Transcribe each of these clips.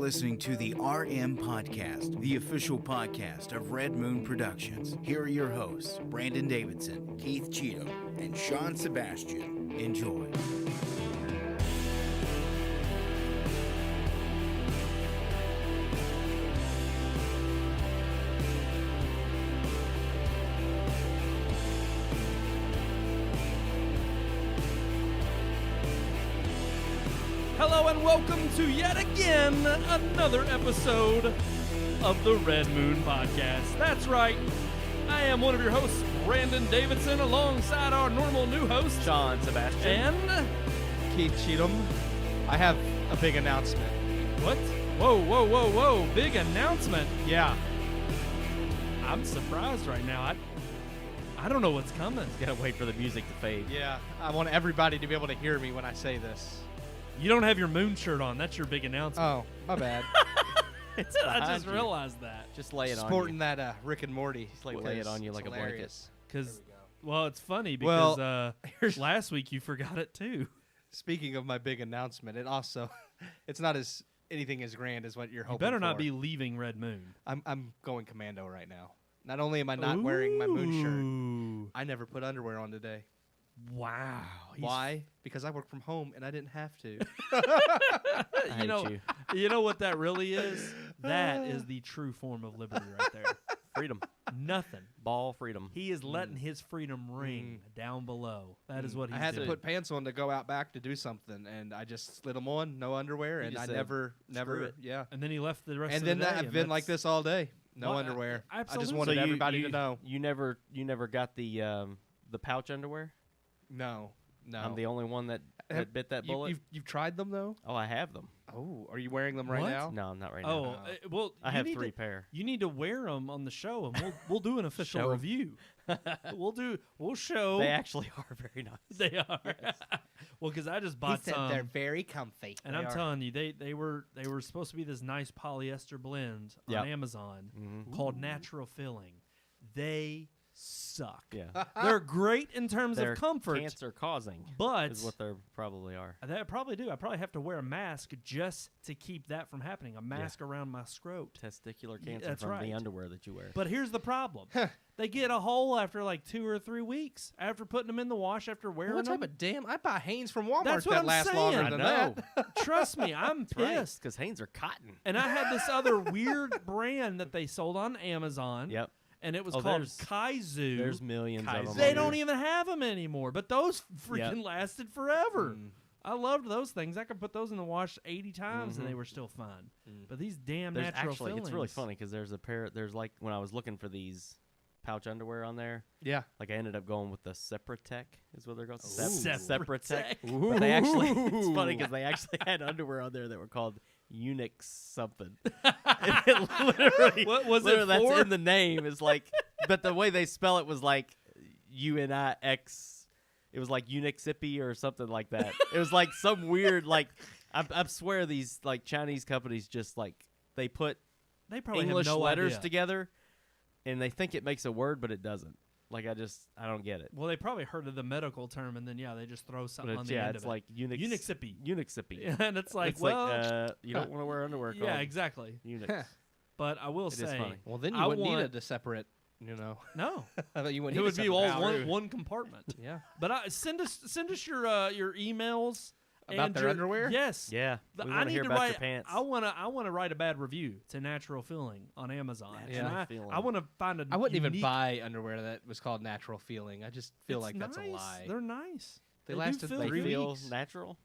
listening to the RM Podcast, the official podcast of Red Moon Productions. Here are your hosts, Brandon Davidson, Keith Cheatham, and Sean Sebastian. Enjoy. Hello and welcome to yet again another episode of the Red Moon Podcast. That's right, I am one of your hosts, Brandon Davidson, alongside our normal new host, Sean Sebastian. And Keith Cheatham. I have a big announcement. what? Whoa, big announcement. Yeah. I'm surprised right now. I don't know what's coming. Gotta wait for the music to fade. Yeah. I want everybody to be able to hear me when I say this. You don't have your moon shirt on. That's your big announcement. Oh, my bad. It's I behind just you. realized that. Just lay it Sporting on that Rick and Morty. you. Lay it on you like a blanket. Because, well, it's funny because here's- last week you forgot it too. Speaking of my big announcement, it also, it's not as anything as grand as what you're hoping You better not for. be leaving Red Moon. I'm going commando right now. Not only am I not wearing my moon shirt, Ooh. I never put underwear on today. Wow. He's Why? Because I work from home and I didn't have to. I hate you. You know what that really is? That is the true form of liberty right there. Freedom. Nothing. Ball freedom. He is letting his freedom ring down below. That is what he's I had doing. to put pants on to go out back to do something, and I just slid them on, no underwear, and just I said, never, it. yeah. And then he left the rest And of then the day. I've and been like that's- this all day, no Well, underwear. I just absolutely. wanted So everybody to know. You never got the pouch underwear? No. I'm the only one that bit that bullet. You've tried them though? Oh, I have them. Oh, are you wearing them right What? now? No, not right Oh, now. well, I you have need 3 to- pair. You need to wear them on the show, and we'll do an official Show 'em. review. We'll show. They actually are very nice. They are. Well, because I just bought some. very comfy. And I'm telling you, they were supposed to be this nice polyester blend on Yep. Amazon Mhm. called Natural Filling. They suck. Yeah. They're great in terms They're of comfort, cancer causing but is what they probably are. I probably do. I probably have to wear a mask just to keep that from happening. A mask around my scrot. Testicular cancer that's from right. the underwear that you wear. But here's the problem: they get a hole after like 2 or 3 weeks after putting them in the wash after wearing What them. type of damn? I buy Hanes from Walmart That's what that I'm lasts saying. longer I than know. that. Trust me, I'm pissed. Because Hanes are cotton. And I had this other weird brand that they sold on Amazon. Yep. And it was Oh, called there's- Kaizu. There's millions of them. They on don't there. even have them anymore. But those freaking lasted forever. I loved those things. I could put those in the wash 80 times and they were still fine. But these damn There's natural actually, fillings. it's really funny because there's a pair. There's like when I was looking for these pouch underwear on there, Yeah. like I ended up going with the Sepratech is what they're called. Sepratech. But they actually, it's funny because they actually had underwear on there that were called Unix something. And it literally, What was it literally for? That's in the name. Is like, but the way they spell it was like UNIX. It was like Unixipy or something like that. It was like some weird like. I swear these like Chinese companies just like they put They probably English have no letters idea. together, and they think it makes a word, but it doesn't. Like I don't get it. Well, they probably heard of the medical term, and then they just throw But something on it's, the yeah, end it's of like Unix. Unixipy. Unixipy. And it's like, It's well, you don't want to wear underwear. yeah, called exactly. Unix. But I will It is say, funny. Well, then you I wouldn't need want- a separate, no. no, I thought you it wouldn't need would a be separate all powder. one compartment. Yeah. But send us your emails About and their your- underwear? Yes. Yeah, we I want to need hear to about write. your pants. I wanna write a bad review to Natural Filling on Amazon. Natural And Feeling. I want to find a. I wouldn't even unique- buy underwear that was called Natural Feeling. I just feel It's like that's a nice. lie. They're nice. They do lasted feel they 3 good. feel weeks. natural.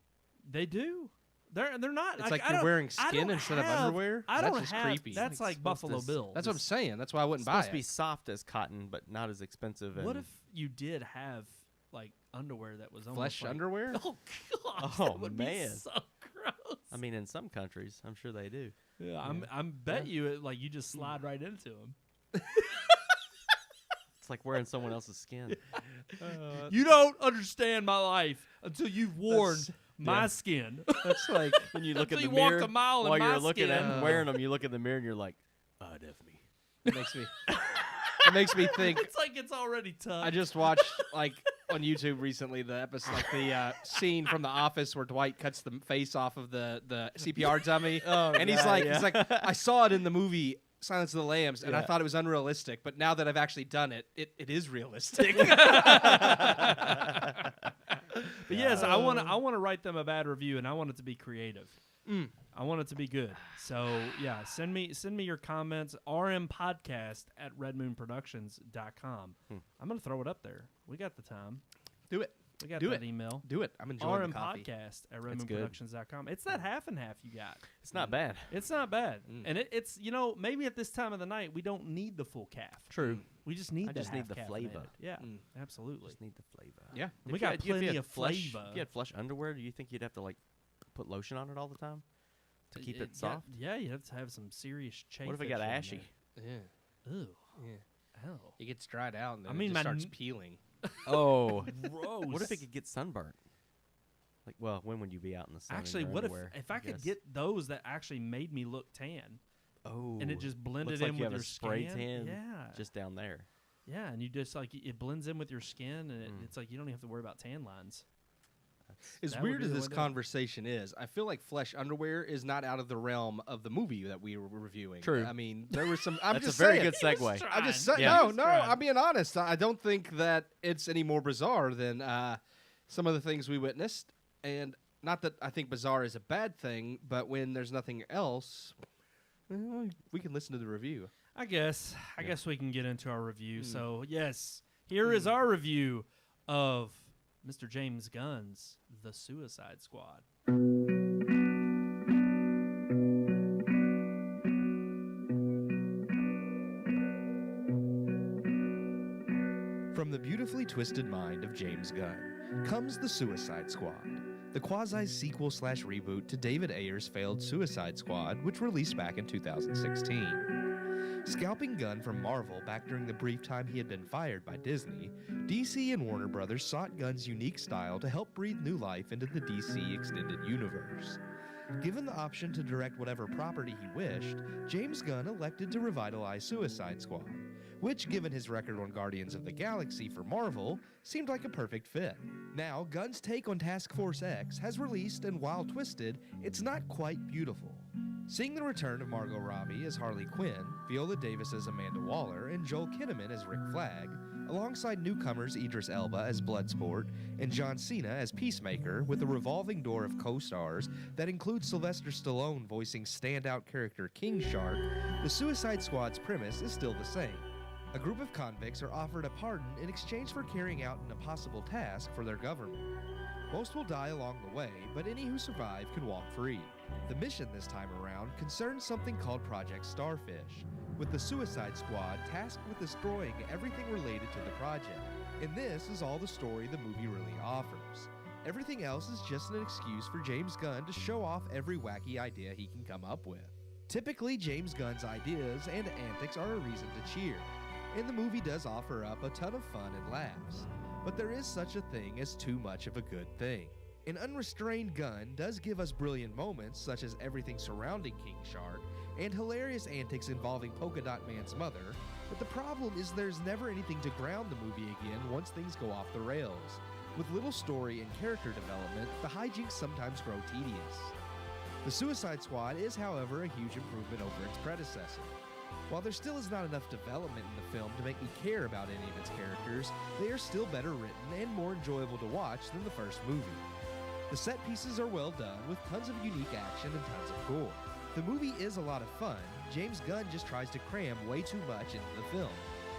They do. They're not. It's like I you're don't- wearing I skin don't instead of have- underwear? I That's don't just have. creepy. That's It's like supposed Buffalo to- Bill. That's what I'm saying. That's why I wouldn't It's buy supposed it. to be soft as cotton, but not as expensive. And What if you did have like underwear that was almost Flesh like, underwear? Oh God! Oh, that would man. be so gross. I mean, in some countries, I'm sure they do. Yeah, I'm bet you it, like you just slide right into them. It's like wearing someone else's skin. You don't understand my life until you've worn That's- my yeah. skin. That's like When you look in Until the you walk mirror a mile in while my you're looking at skin. them, wearing them, you look in the mirror and you're like, def me. it makes me it makes me think It's like it's already tough. I just watched like on YouTube recently the episode, like the scene from The Office where Dwight cuts the face off of the CPR dummy, and he's like, I saw it in the movie Silence of the Lambs, and I thought it was unrealistic, but now that I've actually done it, it is realistic. But yes, I want to write them a bad review, and I want it to be creative. I want it to be good. So yeah, send me your comments. rmpodcast@redmoonproductions.com. I'm gonna throw it up there. We got the time. Do it. We got Do that it. email. Do it. I'm enjoying the coffee. rmpodcast@redmoonproductions.com. It's that half and half you got. It's not bad. It's not bad, and it's maybe at this time of the night we don't need the full calf. True. We just need I just need the half-caffeinated. flavor. Yeah, absolutely. Just need the flavor. Yeah. We got plenty of flush, flavor. If you had flush underwear, do you think you'd have to like put lotion on it all the time to keep it soft? Yeah, you have to have some serious chafing. What if it got ashy? Yeah. Ew. Yeah. Hell. It gets dried out, and then I mean, it just my starts n- peeling. Oh, Gross. what if it could get sunburnt? Like, well, when would you be out in the sun? in Actually, your what underwear, if I could guess? get those that actually made me look tan, Oh, and it just blended looks like in you with have your a spray skin? tan Yeah, just down there. yeah, and you just like it blends in with your skin, and it's like you don't even have to worry about tan lines. As That would weird be as the this way to- conversation is, I feel like flesh underwear is not out of the realm of the movie that we were reviewing. True. I mean, there was some. I'm That's just a very saying. good segue. I'm just Trying. saying. Yeah. No, I'm being honest. I don't think that it's any more bizarre than some of the things we witnessed. And not that I think bizarre is a bad thing, but when there's nothing else, well, we can listen to the review. I guess we can get into our review. So yes, here is our review of Mr. James Gunn's The Suicide Squad. From the beautifully twisted mind of James Gunn comes The Suicide Squad, the quasi-sequel/reboot to David Ayer's failed Suicide Squad, which released back in 2016. Scalping Gunn from Marvel back during the brief time he had been fired by Disney, DC and Warner Brothers sought Gunn's unique style to help breathe new life into the DC Extended Universe. Given the option to direct whatever property he wished, James Gunn elected to revitalize Suicide Squad, which, given his record on Guardians of the Galaxy for Marvel, seemed like a perfect fit. Now, Gunn's take on Task Force X has released, and while twisted, it's not quite beautiful. Seeing the return of Margot Robbie as Harley Quinn, Viola Davis as Amanda Waller, and Joel Kinnaman as Rick Flag, alongside newcomers Idris Elba as Bloodsport and John Cena as Peacemaker, with a revolving door of co-stars that includes Sylvester Stallone voicing standout character King Shark, the Suicide Squad's premise is still the same. A group of convicts are offered a pardon in exchange for carrying out an impossible task for their government. Most will die along the way, but any who survive can walk free. The mission this time around concerns something called Project Starfish, with the Suicide Squad tasked with destroying everything related to the project. And this is all the story the movie really offers. Everything else is just an excuse for James Gunn to show off every wacky idea he can come up with. Typically, James Gunn's ideas and antics are a reason to cheer, and the movie does offer up a ton of fun and laughs. But there is such a thing as too much of a good thing. An unrestrained Gunn does give us brilliant moments, such as everything surrounding King Shark, and hilarious antics involving Polka Dot Man's mother, but the problem is there's never anything to ground the movie again once things go off the rails. With little story and character development, the hijinks sometimes grow tedious. The Suicide Squad is, however, a huge improvement over its predecessor. While there still is not enough development in the film to make me care about any of its characters, they are still better written and more enjoyable to watch than the first movie. The set pieces are well done, with tons of unique action and tons of gore. The movie is a lot of fun. James Gunn just tries to cram way too much into the film.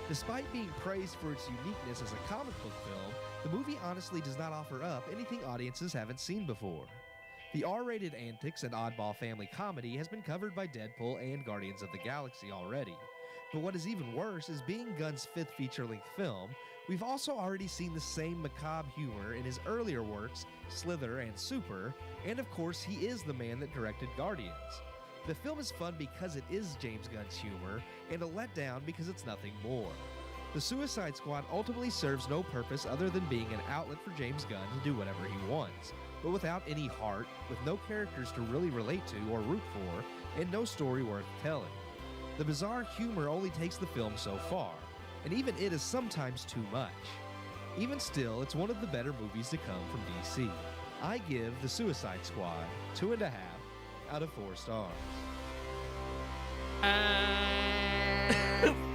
Despite being praised for its uniqueness as a comic book film, the movie honestly does not offer up anything audiences haven't seen before. The R-rated antics and oddball family comedy has been covered by Deadpool and Guardians of the Galaxy already. But what is even worse is being Gunn's fifth feature-length film, we've also already seen the same macabre humor in his earlier works, Slither and Super, and of course he is the man that directed Guardians. The film is fun because it is James Gunn's humor, and a letdown because it's nothing more. The Suicide Squad ultimately serves no purpose other than being an outlet for James Gunn to do whatever he wants, but without any heart, with no characters to really relate to or root for, and no story worth telling. The bizarre humor only takes the film so far, and even it is sometimes too much. Even still, it's one of the better movies to come from DC. I give The Suicide Squad 2.5 out of 4 stars.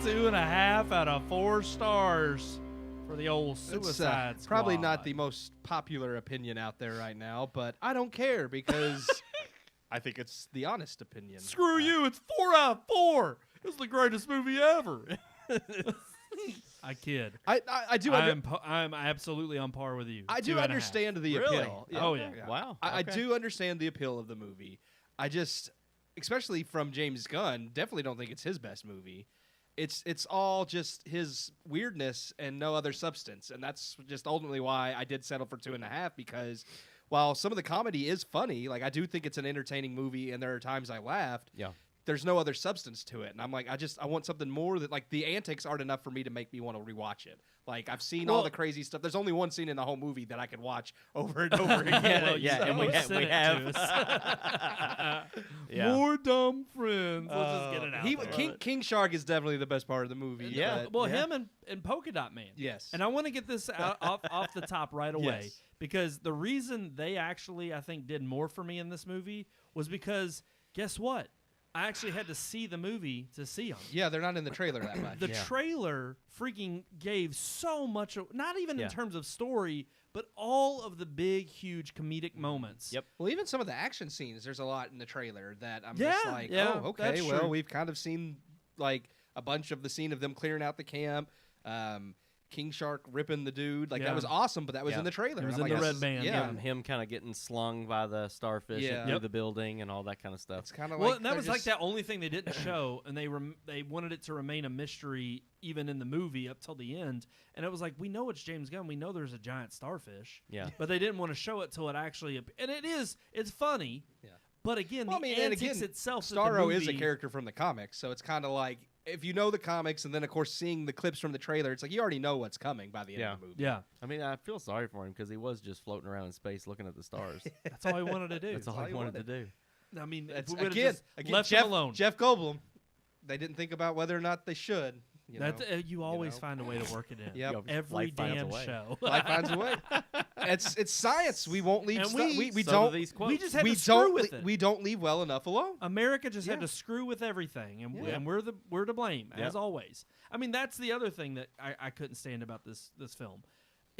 2.5 out of 4 stars for the old It's, Suicide Squad. probably not the most popular opinion out there right now, but I don't care because I think it's the honest opinion. Screw you! It's 4 out of 4. It's the greatest movie ever. I kid. I do. I'm absolutely on par with you. I do 2.5. understand the Really? appeal. Oh, yeah. Wow. I Okay. do understand the appeal of the movie. I just, especially from James Gunn, definitely don't think it's his best movie. It's all just his weirdness and no other substance, and that's just ultimately why I did settle for 2.5. Because while some of the comedy is funny, like I do think it's an entertaining movie, and there are times I laughed. Yeah. There's no other substance to it, and I'm like, I want something more that like the antics aren't enough for me to make me want to rewatch it. Like I've seen all Well- the crazy stuff. There's only one scene in the whole movie that I could watch over and over again. Well, yeah, and we send have- it to us. Yeah. More dumb friends. Let's just get it out. there. King Shark is definitely the best part of the movie. Yeah. but- Well, him and Polka Dot Man. Yes. And I want to get this off the top right away Yes. because the reason they actually, I think, did more for me in this movie was because guess what? I actually had to see the movie to see them. Yeah, they're not in the trailer that much. The Yeah. trailer freaking gave so much, not even Yeah. in terms of story, but all of the big, huge comedic moments. Yep. Well, even some of the action scenes, there's a lot in the trailer that I'm Yeah, just like, yeah, oh, okay, that's well, true. we've kind of seen like a bunch of the scene of them clearing out the camp. King Shark ripping the dude. Like Yeah. that was awesome, but that was Yeah. in the trailer. It was I'm in like, the that's- red band, Yeah. Him kind of getting slung by the starfish Yeah. through Yep. the building and all that kind of stuff. It's kind of Well, like and that they're was like just- that only thing they didn't show, and they wanted it to remain a mystery even in the movie up till the end. And it was like, we know it's James Gunn, we know there's a giant starfish, Yeah. but they didn't want to show it till it actually. And it's funny, Yeah. but again, Well, I the mean, and antics again, itself. that the Starro is a movie- character from the comics, so it's kind of like if you know the comics, and then of course seeing the clips from the trailer, it's like you already know what's coming by the end of the movie. Yeah, I mean, I feel sorry for him because he was just floating around in space looking at the stars. that's all he wanted to do. That's all he wanted to do. I mean, That's, if we would've again, just left Jeff, him alone. Jeff Goldblum. They didn't think about whether or not they should. You That's know? you always know. find a way to work it in. Yep. Yo, Every life finds a damn way. show. Life finds a way. It's science. We won't leave. And stuff. we- We So do don't. these quotes. we just had We to screw don't. with it. We don't leave well enough alone. America just had Yeah. to screw with everything, and, Yeah. and we're to blame Yeah. as always. I mean, that's the other thing that I couldn't stand about this film.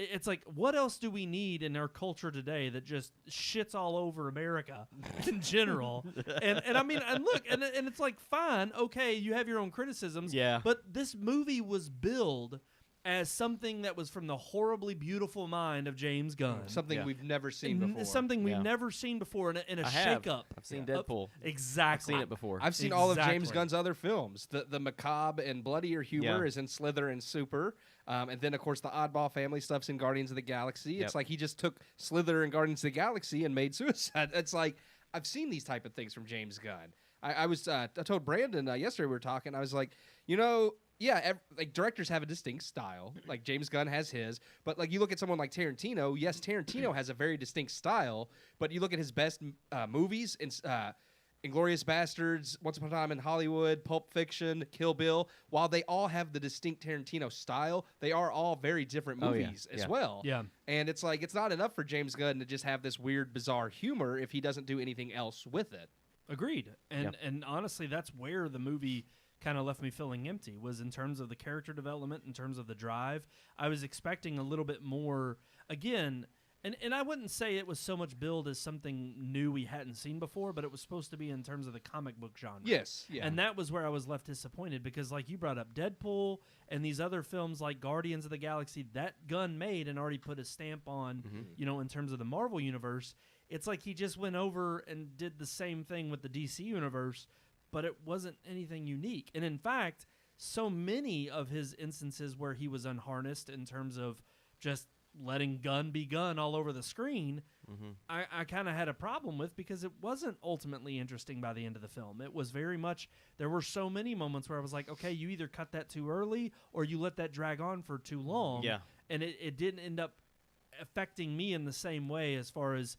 It's like, what else do we need in our culture today that just shits all over America in general? and I mean, and look, and it's like, fine, okay, you have your own criticisms, Yeah. but this movie was billed as something that was from the horribly beautiful mind of James Gunn. Something Yeah. we've never seen before. Something we've Yeah. never seen before in a I have. shakeup. I've seen Of- Deadpool. Exactly. I've seen it before. I've seen all of James Exactly. Gunn's other films. The macabre and bloodier humor Yeah. is in Slither and Super. And then, of course, the oddball family stuff's in Guardians of the Galaxy. Yep. It's like he just took Slither and Guardians of the Galaxy and made Suicide. It's like, I've seen these type of things from James Gunn. I told Brandon yesterday we were talking, I was like, you know, yeah, like directors have a distinct style. Like James Gunn has his, but like you look at someone like Tarantino. Yes, Tarantino has a very distinct style, but you look at his best movies Inglourious Bastards, Once Upon a Time in Hollywood, Pulp Fiction, Kill Bill. While they all have the distinct Tarantino style, they are all very different Oh, yeah. movies as Yeah. well. Yeah. And it's like it's not enough for James Gunn to just have this weird, bizarre humor if he doesn't do anything else with it. Agreed. And Yep. and honestly, that's where the movie kind of left me feeling empty, was in terms of the character development, in terms of the drive. I was expecting a little bit more, again, and I wouldn't say it was so much billed as something new we hadn't seen before, but it was supposed to be in terms of the comic book genre. Yes. Yeah. And that was where I was left disappointed because, like you brought up, Deadpool and these other films like Guardians of the Galaxy, that Gunn made and already put a stamp on, you know, in terms of the Marvel universe. It's like he just went over and did the same thing with the DC universe, but it wasn't anything unique. And in fact, so many of his instances where he was unharnessed in terms of just letting Gunn be Gunn all over the screen, I kind of had a problem with, because it wasn't ultimately interesting by the end of the film. It was very much, there were so many moments where I was like, okay, you either cut that too early or you let that drag on for too long. Yeah. And it didn't end up affecting me in the same way as far as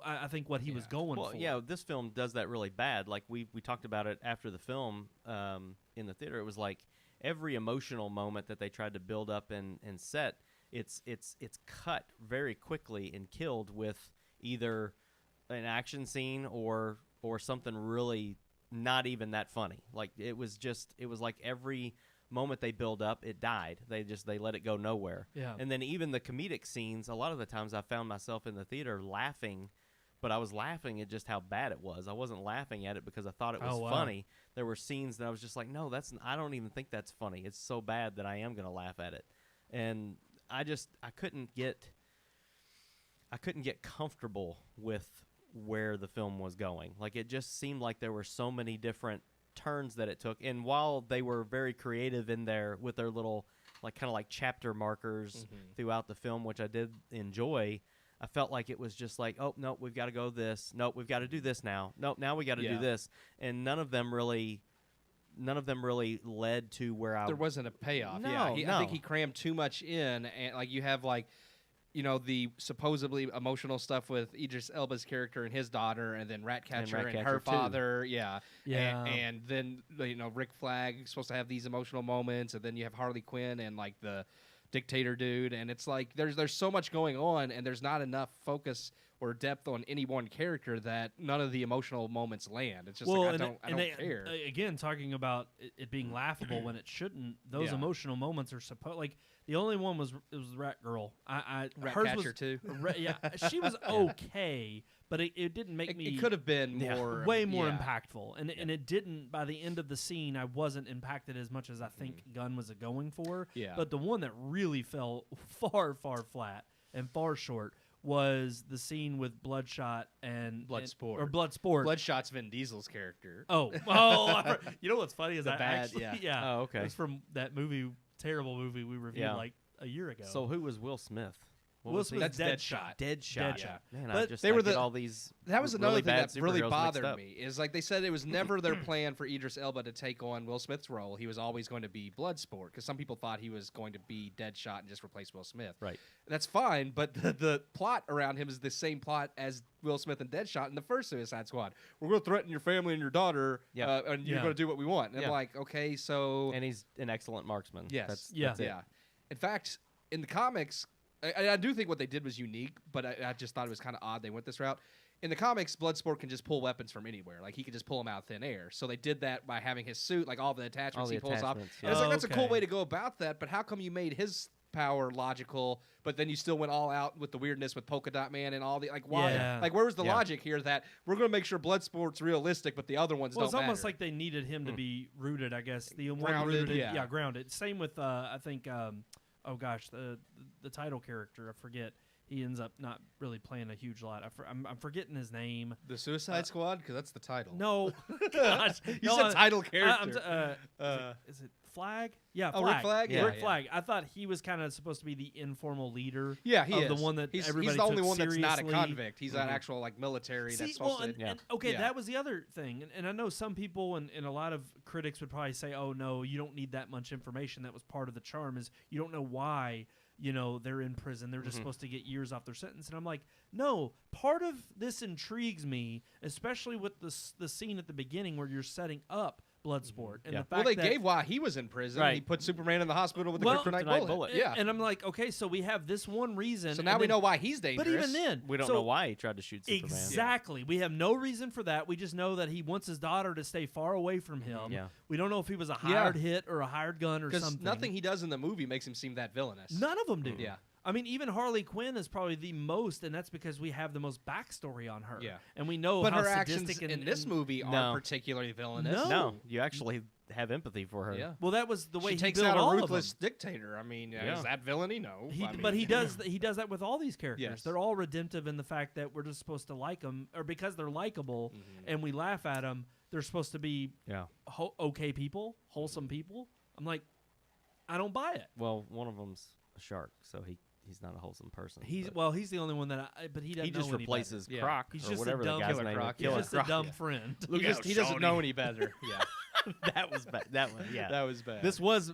I think what he was going Well, for. yeah, this film does that really bad. Like we talked about it after the film in the theater. It was like every emotional moment that they tried to build up and set, it's cut very quickly and killed with either an action scene or something really not even that funny. Like it was like every moment they build up, it died. They let it go nowhere. Yeah. And then even the comedic scenes, a lot of the times I found myself in the theater laughing, but I was laughing at just how bad it was. I wasn't laughing at it because I thought it was funny. There were scenes that I was just like, no, I don't even think that's funny. It's so bad that I am going to laugh at it. And I couldn't get comfortable with where the film was going. Like it just seemed like there were so many different turns that it took. And while they were very creative in there with their little kind of like chapter markers throughout the film, which I did enjoy, I felt like it was just like, oh, no, we've got to go this. Nope, we've got to do this now. Nope, now we got to do this. And none of them really led to where there wasn't a payoff. No, I think he crammed too much in, and like you have the supposedly emotional stuff with Idris Elba's character and his daughter, and then Ratcatcher and her father. Yeah. And then Rick Flag supposed to have these emotional moments, and then you have Harley Quinn and like the dictator dude, and it's like there's so much going on, and there's not enough focus or depth on any one character that none of the emotional moments land. It's just I don't care. Again, talking about it being laughable when it shouldn't. Those emotional moments are supposed the only one was Rat Girl. Ratcatcher too. She was okay, but it didn't make me. It could have been more, way more impactful, and it didn't. By the end of the scene, I wasn't impacted as much as I think Gunn was going for. Yeah. But the one that really fell far flat and far short was the scene with Bloodshot and Bloodsport. or Bloodsport. Bloodshot's Vin Diesel's character. Oh, you know what's funny is The I bad, actually, Oh, okay. It was from that terrible movie we reviewed like a year ago. So who was Will Smith? What Will was he? Smith's That's Deadshot. Deadshot. Deadshot. Man, But I were get all these. That was another really thing bad that really superheroes mixed bothered up. me. Is like they said it was never their plan for Idris Elba to take on Will Smith's role. He was always going to be Bloodsport because some people thought he was going to be Deadshot and just replace Will Smith. Right. That's fine, but the plot around him is the same plot as Will Smith and Deadshot in the first Suicide Squad. We're going to threaten your family and your daughter, and you're going to do what we want. And I'm like, okay, so... And he's an excellent marksman. Yes. That's it. Yeah. In fact, in the comics... I do think what they did was unique, but I just thought it was kind of odd they went this route. In the comics, Bloodsport can just pull weapons from anywhere. Like, he could just pull them out of thin air. So they did that by having his suit, like all the attachments he pulls off. And it's like, that's a cool way to go about that, but how come you made his power logical, but then you still went all out with the weirdness with Polka Dot Man and all the, like, why? Yeah. Like, where was the logic here that we're going to make sure Bloodsport's realistic, but the other ones don't it's almost matter? like they needed him to be rooted, I guess. The one Grounded, rooted, grounded. Same with, I think... the title character, I forget. He ends up not really playing a huge lot. I'm forgetting his name. The Suicide Squad, because that's the title. No, gosh, you said title character. Is it Flag? Yeah, Oh, Flag. Rick Flag? Yeah. Rick Flag. I thought he was kind of supposed to be the informal leader. Yeah, he of is the one that he's everybody the only took one that's not a seriously. convict. He's an actual like military. See, that's supposed to. okay, Yeah. that was the other thing, and I know some people and a lot of critics would probably say, "Oh no, you don't need that much information." That was part of the charm. Is you don't know why they're in prison. They're just supposed to get years off their sentence, and I'm like, no. Part of this intrigues me, especially with the scene at the beginning where you're setting up Bloodsport, and the fact Well, they that gave why he was in prison. Right. He put Superman in the hospital with the Well, kryptonite bullet. Yeah. and I'm like, okay, so we have this one reason. So now and we then- know why he's dangerous. But even then, We don't so know why he tried to shoot Superman. Exactly. We have no reason for that. We just know that he wants his daughter to stay far away from him. Yeah. We don't know if he was a hired hit or a hired gun or Because something. nothing he does in the movie makes him seem that villainous. None of them do. Yeah. I mean, even Harley Quinn is probably the most, and that's because we have the most backstory on her. Yeah. And we know But how her actions sadistic in this movie aren't No. particularly villainous. No. No, you actually have empathy for her. Yeah. Well, that was the way She he takes built out all a of ruthless them. dictator. I mean, Yeah. is that villainy? No. But he does that with all these characters. Yes. They're all redemptive in the fact that we're just supposed to like them, or because they're likable and we laugh at them, they're supposed to be Yeah. okay people, wholesome people. I'm like, I don't buy it. Well, one of them's a shark, so he's not a wholesome person. He's but he's the only one that but he doesn't he just know any replaces better. Yeah. Croc He's or just a whatever dumb the guy's Killer name Croc, is. yeah. He's Killer just a Croc. dumb friend. He doesn't know any better. Yeah. That was bad. That one, yeah. That was bad. This was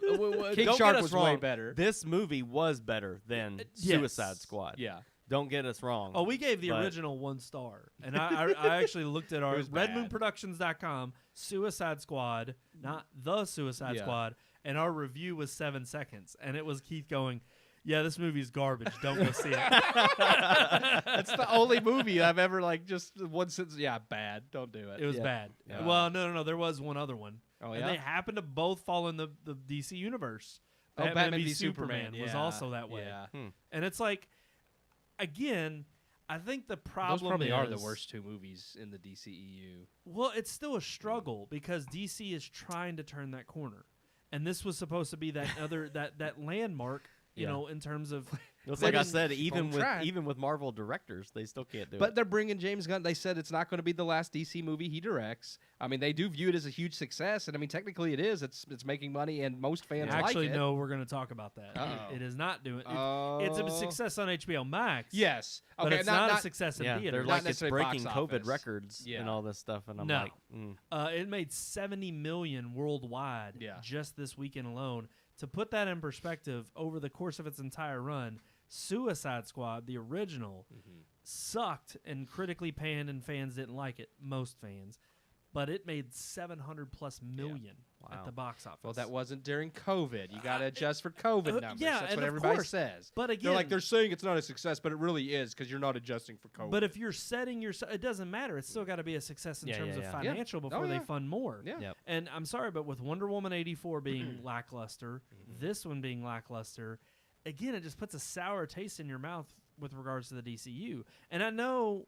King don't Shark get us was wrong. way better. This movie was better than Yes. Suicide Squad. Yeah. Don't get us wrong. Oh, we gave the But- original 1 star. And I actually looked at our was bad. redmoonproductions.com Suicide Squad, not the Suicide Yeah. Squad, and our review was 7 seconds. And it was Keith going, yeah, this movie's garbage. Don't go see it. That's the only movie I've ever just one sentence. Yeah, bad. Don't do it. It was Yeah. bad. Yeah. Well, no. There was one other one. Oh, And yeah? they happened to both fall in the DC universe. Oh, Batman v Superman was yeah. also that way. Yeah. And it's like, again, I think the problem Those probably is, are the worst two movies in the DCEU. Well, it's still a struggle because DC is trying to turn that corner, and this was supposed to be that other that landmark, you Yeah. know, in terms of. It's They like I didn't- said, even track. with Marvel directors, they still can't do But it. they're bringing James Gunn. They said it's not going to be the last DC movie he directs. I mean, they do view it as a huge success, and I mean, technically it is. It's making money, and most fans Actually, like it. no, we're going to talk about that. Uh-oh. It is not doing. It's a Oh. success on HBO Max. Yes. but Okay. it's not, a success in Yeah, theaters. they're Not like it's necessarily breaking box COVID office. records Yeah. and all this stuff, and I'm No. like, It made 70 million worldwide Yeah. just this weekend alone. To put that in perspective, over the course of its entire run, Suicide Squad, the original, sucked and critically panned, and fans didn't like it. Most fans, but it made 700 plus million at Wow. the box office. Well, that wasn't during COVID. You got to adjust for COVID numbers. yeah, That's and what of everybody course. says. But They're again, like they're saying it's not a success, but it really is because you're not adjusting for COVID. but if you're setting your, it doesn't matter. It's still got to be a success in Yeah, terms yeah, of yeah. financial Yeah. before Oh, they yeah. fund more. yeah. Yep. And I'm sorry, but with Wonder Woman 84 being lackluster, this one being lackluster, again, it just puts a sour taste in your mouth with regards to the DCU. And I know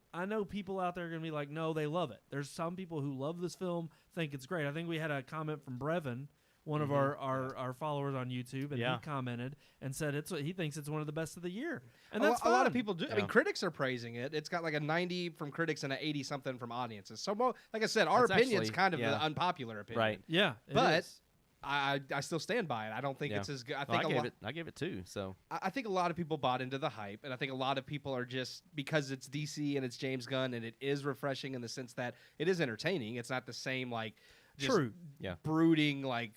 people out there are going to be like, no, they love it. There's some people who love this film, think it's great. I think we had a comment from Brevin, one of our followers on YouTube, and Yeah. he commented and said he thinks it's one of the best of the year. And a, that's a lot of fine. people do. I Yeah. mean, critics are praising it. It's got like a 90 from critics and an 80 something from audiences. So, like I said, our That's opinion's actually- kind of yeah. the unpopular opinion. Right. Yeah, it But is. I still stand by it. I don't think Yeah. it's as good. I Well, think I gave it 2. So I think a lot of people bought into the hype, and I think a lot of people are just because it's DC and it's James Gunn, and it is refreshing in the sense that it is entertaining. It's not the same like just True. Yeah. brooding like.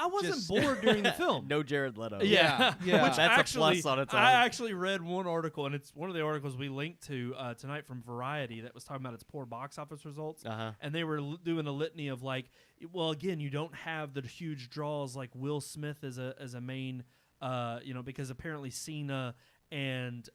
I wasn't just- bored during the film. no Jared Leto. Yeah, yeah. Which That's a actually, plus on its I own. actually read one article, and it's one of the articles we linked to tonight from Variety that was talking about its poor box office results. Uh-huh. And they were doing a litany of like, well, again, you don't have the huge draws like Will Smith as a main, because apparently Cena and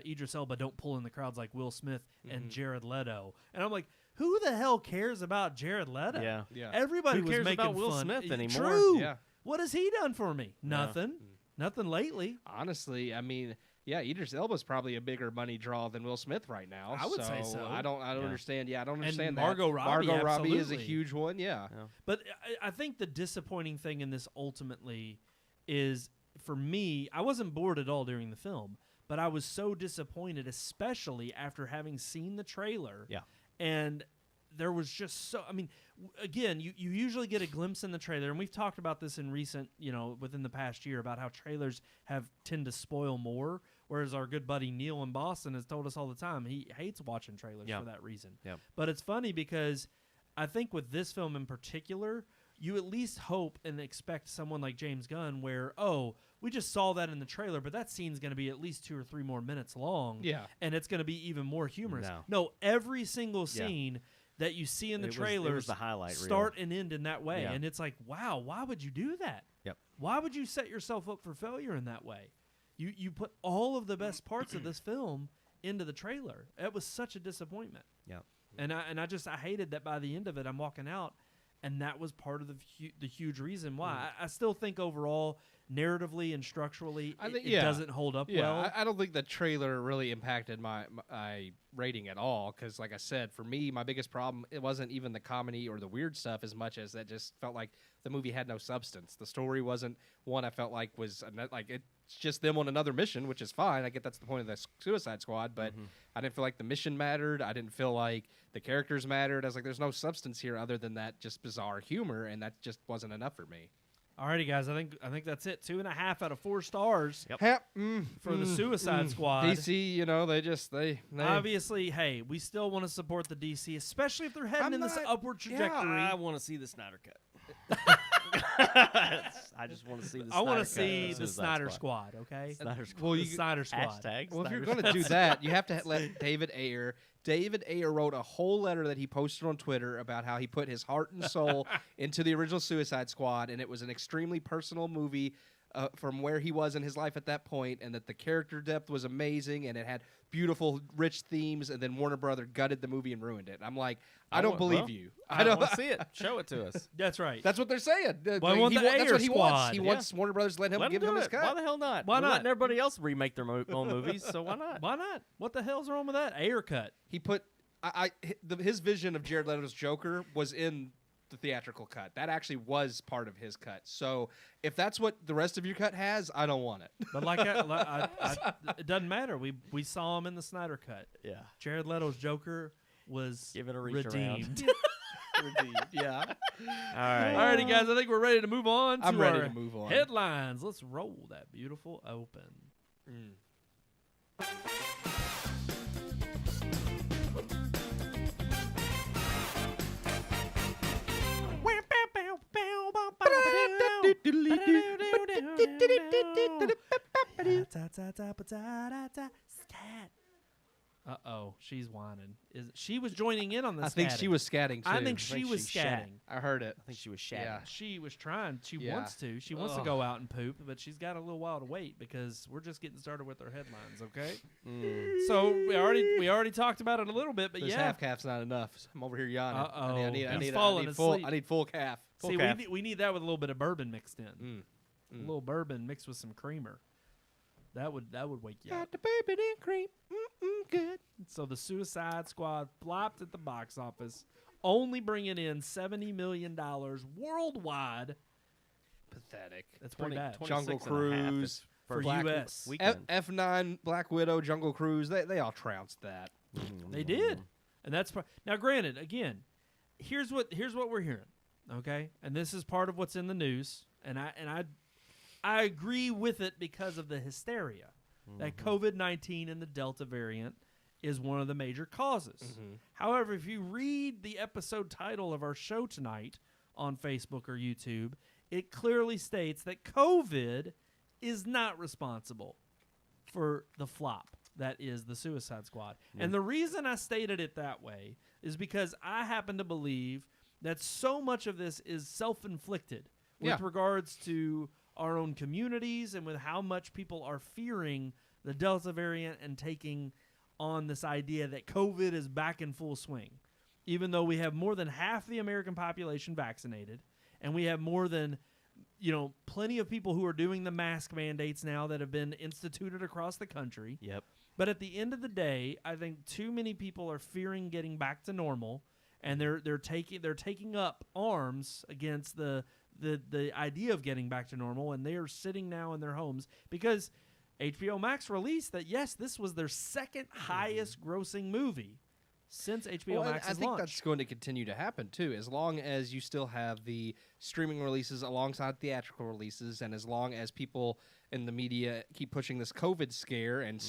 Idris Elba don't pull in the crowds like Will Smith and Jared Leto. And I'm like, who the hell cares about Jared Leto? Yeah. Yeah. Everybody Who was cares making about Will fun. Smith anymore? True. Yeah. What has he done for me? Nothing. Nothing lately. Honestly, I mean, yeah, Idris Elba's probably a bigger money draw than Will Smith right now. I would say so. I don't understand. Yeah, I don't understand Margot that. Robbie, Margot Robbie is a absolutely. huge one. Yeah. But I think the disappointing thing in this ultimately is, for me, I wasn't bored at all during the film, but I was so disappointed, especially after having seen the trailer. Yeah. And there was just so, I mean, again, you usually get a glimpse in the trailer, and we've talked about this in recent, within the past year, about how trailers tend to spoil more, whereas our good buddy Neil in Boston has told us all the time he hates watching trailers Yeah. for that reason. Yeah. But it's funny because I think with this film in particular, you at least hope and expect someone like James Gunn where, we just saw that in the trailer, but that scene's going to be at least 2 or 3 more minutes long. Yeah. And it's going to be even more humorous. No. No, every single Yeah. scene that you see in the It was trailers the highlight reel. start and end in that way. Yeah. And it's like, wow, why would you do that? Yep. Why would you set yourself up for failure in that way? You put all of the best parts of this film into the trailer. It was such a disappointment. Yeah. And I hated that by the end of it, I'm walking out, and that was part of the huge reason why. I still think overall, narratively and structurally, I think- it yeah. doesn't hold up Yeah, well. I don't think the trailer really impacted my rating at all because, like I said, for me, my biggest problem, it wasn't even the comedy or the weird stuff as much as that just felt like the movie had no substance. The story wasn't one I felt like was like it's just them on another mission, which is fine. I get that's the point of the Suicide Squad, but I didn't feel like the mission mattered. I didn't feel like the characters mattered. I was like, there's no substance here other than that just bizarre humor, and that just wasn't enough for me. Alrighty, guys, I think that's it. 2.5 out of 4 stars Yep. for the Suicide Squad. DC, they Obviously, hey, we still want to support the DC, especially if they're heading I'm in this not- upward trajectory. I want to see the Snyder Cut. I just want to see the I want to Snyder Cut see of the Suicide Snyder Squad. Okay, Snyder Squad. Well, the you Snyder Squad. Hashtag Well, if you're Snyder going to do that, you have to let David Ayer. David Ayer wrote a whole letter that he posted on Twitter about how he put his heart and soul into the original Suicide Squad, and it was an extremely personal movie from where he was in his life at that point, and that the character depth was amazing, and it had beautiful, rich themes, and then Warner Brother gutted the movie and ruined it. I'm like, I don't believe you. I don't want to see it. Show it to us. That's right. That's what they're saying. Well, I want the that's Ayer what he wants. Squad. He Yeah. wants Warner Brothers to let him Let give him him do his it. cut. Why the hell not? Why We're not? letting everybody else remake their own movies, so why not? Why not? What the hell's wrong with that? Ayer cut. He put his vision of Jared Leto's Joker was in the theatrical cut. That actually was part of his cut. So if that's what the rest of your cut has, I don't want it. But it doesn't matter. We saw him in the Snyder cut. Yeah. Jared Leto's Joker was Give it a reach around. redeemed. Yeah. All right. Alrighty, guys. I think we're ready to move on. I'm to ready our to move on. Headlines. Let's roll that beautiful open. Scat. Uh-oh, she's whining. She was joining in on the I think scatting. she was scatting too. I think she was scatting. I heard it. I think she was shatting. Yeah. She was trying. She Yeah. wants to. She wants to go out and poop, but she's got a little while to wait because we're just getting started with our headlines. Okay. So we already talked about it a little bit, but This yeah. half calf's not enough. I'm over here yawning. Uh-oh. I need He's falling full. asleep. I need full calf. Full See, calf. we need that with a little bit of bourbon mixed in. A little bourbon mixed with some creamer. That would wake you up. Got the bourbon and cream. Good. So the Suicide Squad flopped at the box office, only bringing in $70 million worldwide. Pathetic. That's pretty bad. Jungle 26 and a half Cruise is For Black US. weekend. F9, Black Widow, Jungle Cruise. They all trounced that. They did, and that's now. Granted, again, here's what we're hearing, okay, and this is part of what's in the news, and I agree with it because of the hysteria that COVID-19 and the Delta variant is one of the major causes. However, if you read the episode title of our show tonight on Facebook or YouTube, it clearly states that COVID is not responsible for the flop that is the Suicide Squad. And the reason I stated it that way is because I happen to believe that so much of this is self-inflicted with regards to our own communities and with how much people are fearing the Delta variant and taking on this idea that COVID is back in full swing. Even though we have more than half the American population vaccinated, and we have more than plenty of people who are doing the mask mandates now that have been instituted across the country. Yep. But at the end of the day, I think too many people are fearing getting back to normal, and they're taking up arms against the idea of getting back to normal, and they are sitting now in their homes because HBO Max released that yes, this was their second highest grossing movie since HBO Well, Max's I think launch. that's going to continue to happen too, as long as you still have the streaming releases alongside theatrical releases, and as long as people in the media keep pushing this COVID scare and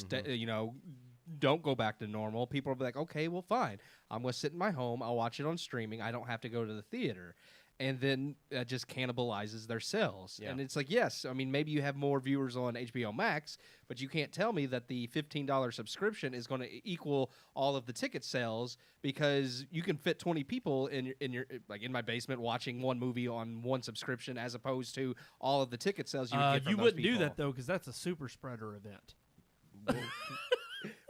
don't go back to normal. People will be like, okay, well, fine. I'm going to sit in my home. I'll watch it on streaming. I don't have to go to the theater. And then that just cannibalizes their sales. Yeah. And it's like, yes, I mean, maybe you have more viewers on HBO Max, but you can't tell me that the $15 subscription is going to equal all of the ticket sales, because you can fit 20 people in your like in my basement watching one movie on one subscription, as opposed to all of the ticket sales you would get from you those wouldn't do people. that though, because that's a super spreader event.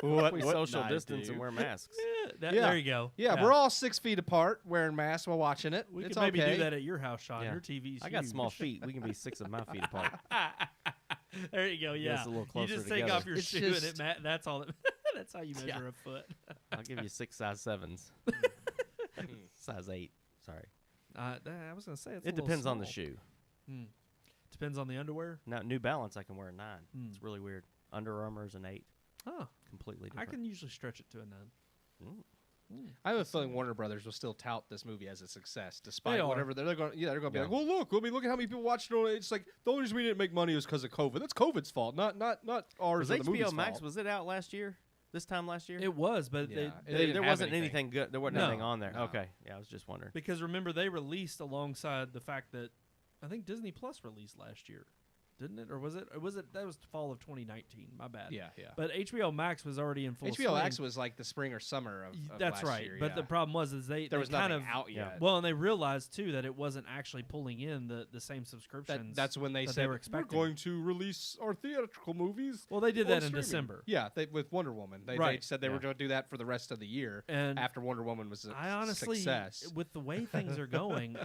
We social not distance do? and wear masks. Yeah, Yeah. there you go. Yeah, we're all 6 feet apart wearing masks while watching it. We it's could maybe okay. do that at your house, Sean. Yeah. Your TV's I got huge. small feet. We can be 6 of my feet apart. There you go. Get Yeah, us a little you closer just take together. off your It's shoe and just- that's all. That's how you measure a foot. I'll give you 6 size 7s. Size 8. Sorry. I was gonna say it's a It little depends on the small. shoe. Depends on the underwear. Now, New Balance, I can wear a 9. It's really weird. Under Armour's an 8. Oh, Completely I different. can usually stretch it to a 9. I have a feeling Warner Brothers will still tout this movie as a success, despite They are. whatever they're going. Yeah, they're going to be Yeah. like, "Well, look at how many people watched it." It's like the only reason we didn't make money was because of COVID. That's COVID's fault, not ours. Was or the movie's HBO Max, fault. was it out last year? This time last year? It was, but Yeah. they They didn't there have wasn't anything. anything good. There wasn't No. anything on there. No. Okay. Yeah, I was just wondering. because remember they released alongside the fact that I think Disney Plus released last year. didn't it? Or was it? Or was it? That was fall of 2019. My bad. Yeah. But HBO Max was already in full HBO swing. Max was like the spring or summer of That's last right. year, But the problem was there they was kind nothing of out yet. well, and they realized too that it wasn't actually pulling in the same subscriptions. That's when they that said they were we're expecting. going to release our theatrical movies. Well, they did on that in streaming." December. Yeah, with Wonder Woman. They Right. said they were going to do that for the rest of the year And after Wonder Woman was a I honestly, success. with the way things are going,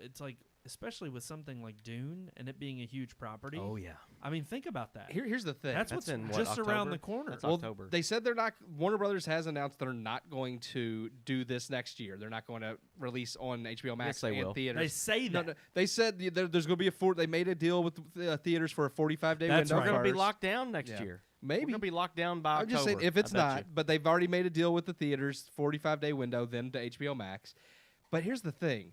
it's like, especially with something like Dune and it being a huge property. Oh yeah. I mean, think about that. Here's the thing. That's That's what's in what, just around October? the corner. That's well, October. they said they're not. Warner Brothers has announced they're not going to do this next year. They're not going to release on HBO Max they and will. theaters. They say No, that. no, they said there's going to be they made a deal with theaters for a 45-day That's window. right. We're gonna be first. locked down next Yeah. year. Maybe. We're gonna be locked down by I'm October. just saying, if it's I bet not, you. but they've already made a deal with the theaters, 45-day window, then to HBO Max. But here's the thing.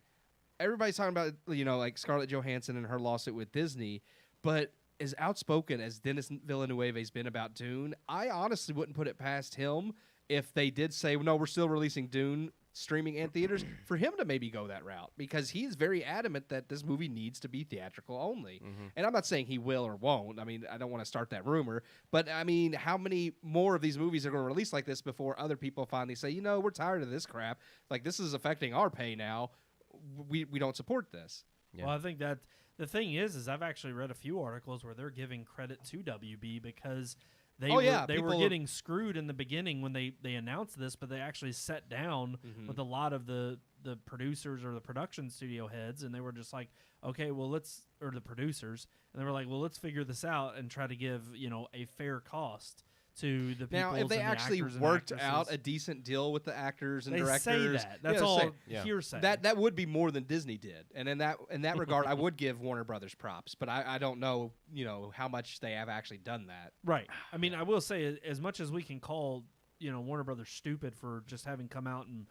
Everybody's talking about, like Scarlett Johansson and her lawsuit with Disney, but as outspoken as Denis Villeneuve's been about Dune, I honestly wouldn't put it past him if they did say, no, we're still releasing Dune streaming and theaters, for him to maybe go that route, because he's very adamant that this movie needs to be theatrical only. And I'm not saying he will or won't. I mean, I don't want to start that rumor, but I mean, how many more of these movies are going to release like this before other people finally say, we're tired of this crap. Like, this is affecting our pay now. We don't support this. Yeah. Well, I think that the thing is I've actually read a few articles where they're giving credit to WB because they Oh, yeah, they were people- getting screwed in the beginning when they announced this, but they actually sat down with a lot of the producers or the production studio heads, and they were just like, okay, well, or the producers, and they were like, well, let's figure this out and try to give a fair cost to the people. Now, if they and the actually actors and worked actresses. out a decent deal with the actors and they directors, say that. That's yeah, all say- Yeah. hearsay. that would be more than Disney did, and in that regard, I would give Warner Brothers props, but I don't know how much they have actually done that. Right. I mean, I will say, as much as we can call, Warner Brothers stupid for just having come out and,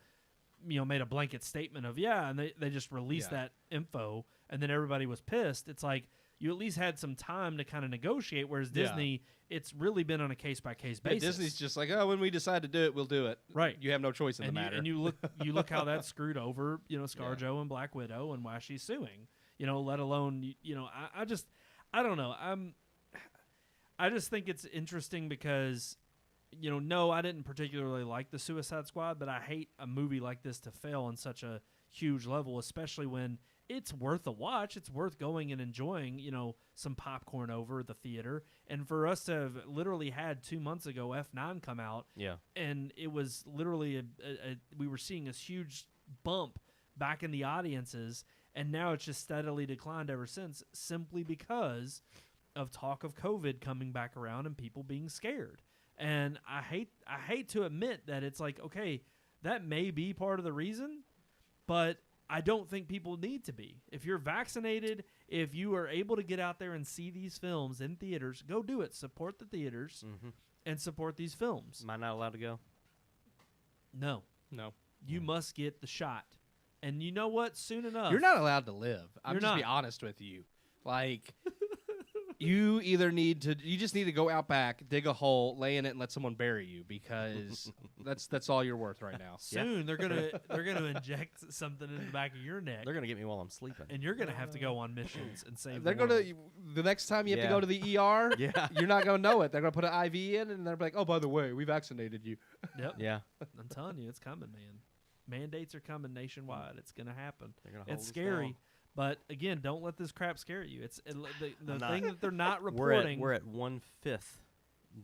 made a blanket statement of, and they just released Yeah. that info, and then everybody was pissed. It's like, you at least had some time to kind of negotiate, whereas Yeah. Disney, it's really been on a case-by-case Yeah, basis. Disney's just like, when we decide to do it, we'll do it. Right. You have no choice in and the you, matter. and you look how that screwed over, ScarJo and Black Widow and why she's suing, let alone, I don't know. I just think it's interesting because, no, I didn't particularly like the Suicide Squad, but I hate a movie like this to fail on such a huge level, especially when it's worth a watch. It's worth going and enjoying, some popcorn over at the theater. And for us to have literally had 2 months ago F9 come out, Yeah. and it was literally we were seeing this huge bump back in the audiences, and now it's just steadily declined ever since, simply because of talk of COVID coming back around and people being scared. And I hate to admit that it's like, okay, that may be part of the reason, but I don't think people need to be. If you're vaccinated, if you are able to get out there and see these films in theaters, go do it. Support the theaters and support these films. Am I not allowed to go? No, no. you must get the shot. And you know what? Soon enough. You're not allowed to live. I'm You're just not. be honest with you. Like, you just need to go out back, dig a hole, lay in it, and let someone bury you, because that's all you're worth right now. Soon they're gonna inject something in the back of your neck, They're gonna get me while I'm sleeping. and you're gonna have to go on missions and save. They're the world. the next time you have to Yeah. go to the ER, Yeah. you're not gonna know it. They're gonna put an IV in, and they're like, "Oh, by the way, we vaccinated you." Yep. Yeah. I'm telling you, it's coming, man. Mandates are coming nationwide. It's gonna happen. They're gonna hold It's us scary, down. but again, don't let this crap scare you. It's the I'm not. thing that they're not We're reporting. at 1/5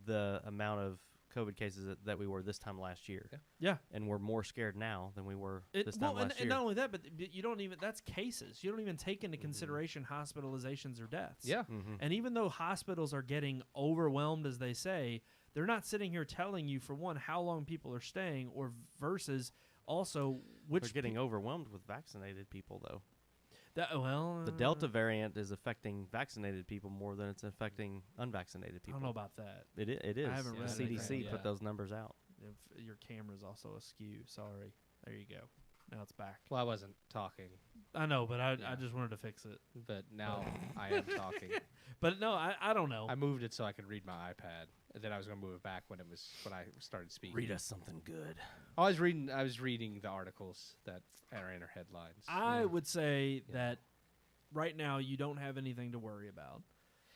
the amount of COVID cases that we were this time last year. yeah. And we're more scared now than we were this time Well, last and year. not only that, but you don't even. That's cases. You don't even take into consideration hospitalizations or deaths. Yeah. Mm-hmm. And even though hospitals are getting overwhelmed, as they say, they're not sitting here telling you, for one, how long people are staying, or versus also which We're getting overwhelmed with vaccinated people, though. The the Delta variant is affecting vaccinated people more than it's affecting unvaccinated I people. don't know about that. It is. haven't The read CDC anything put yet. those numbers out. If your camera's also askew. Sorry. There you go. Now it's back. Well, I wasn't talking, I know, but I Yeah. just wanted to fix it. but now I am talking. But no, I don't know. I moved it so I could read my iPad, and then I was gonna move it back when I started speaking. Read us something good. I was reading the articles that are in our headlines. I would say that right now you don't have anything to worry about.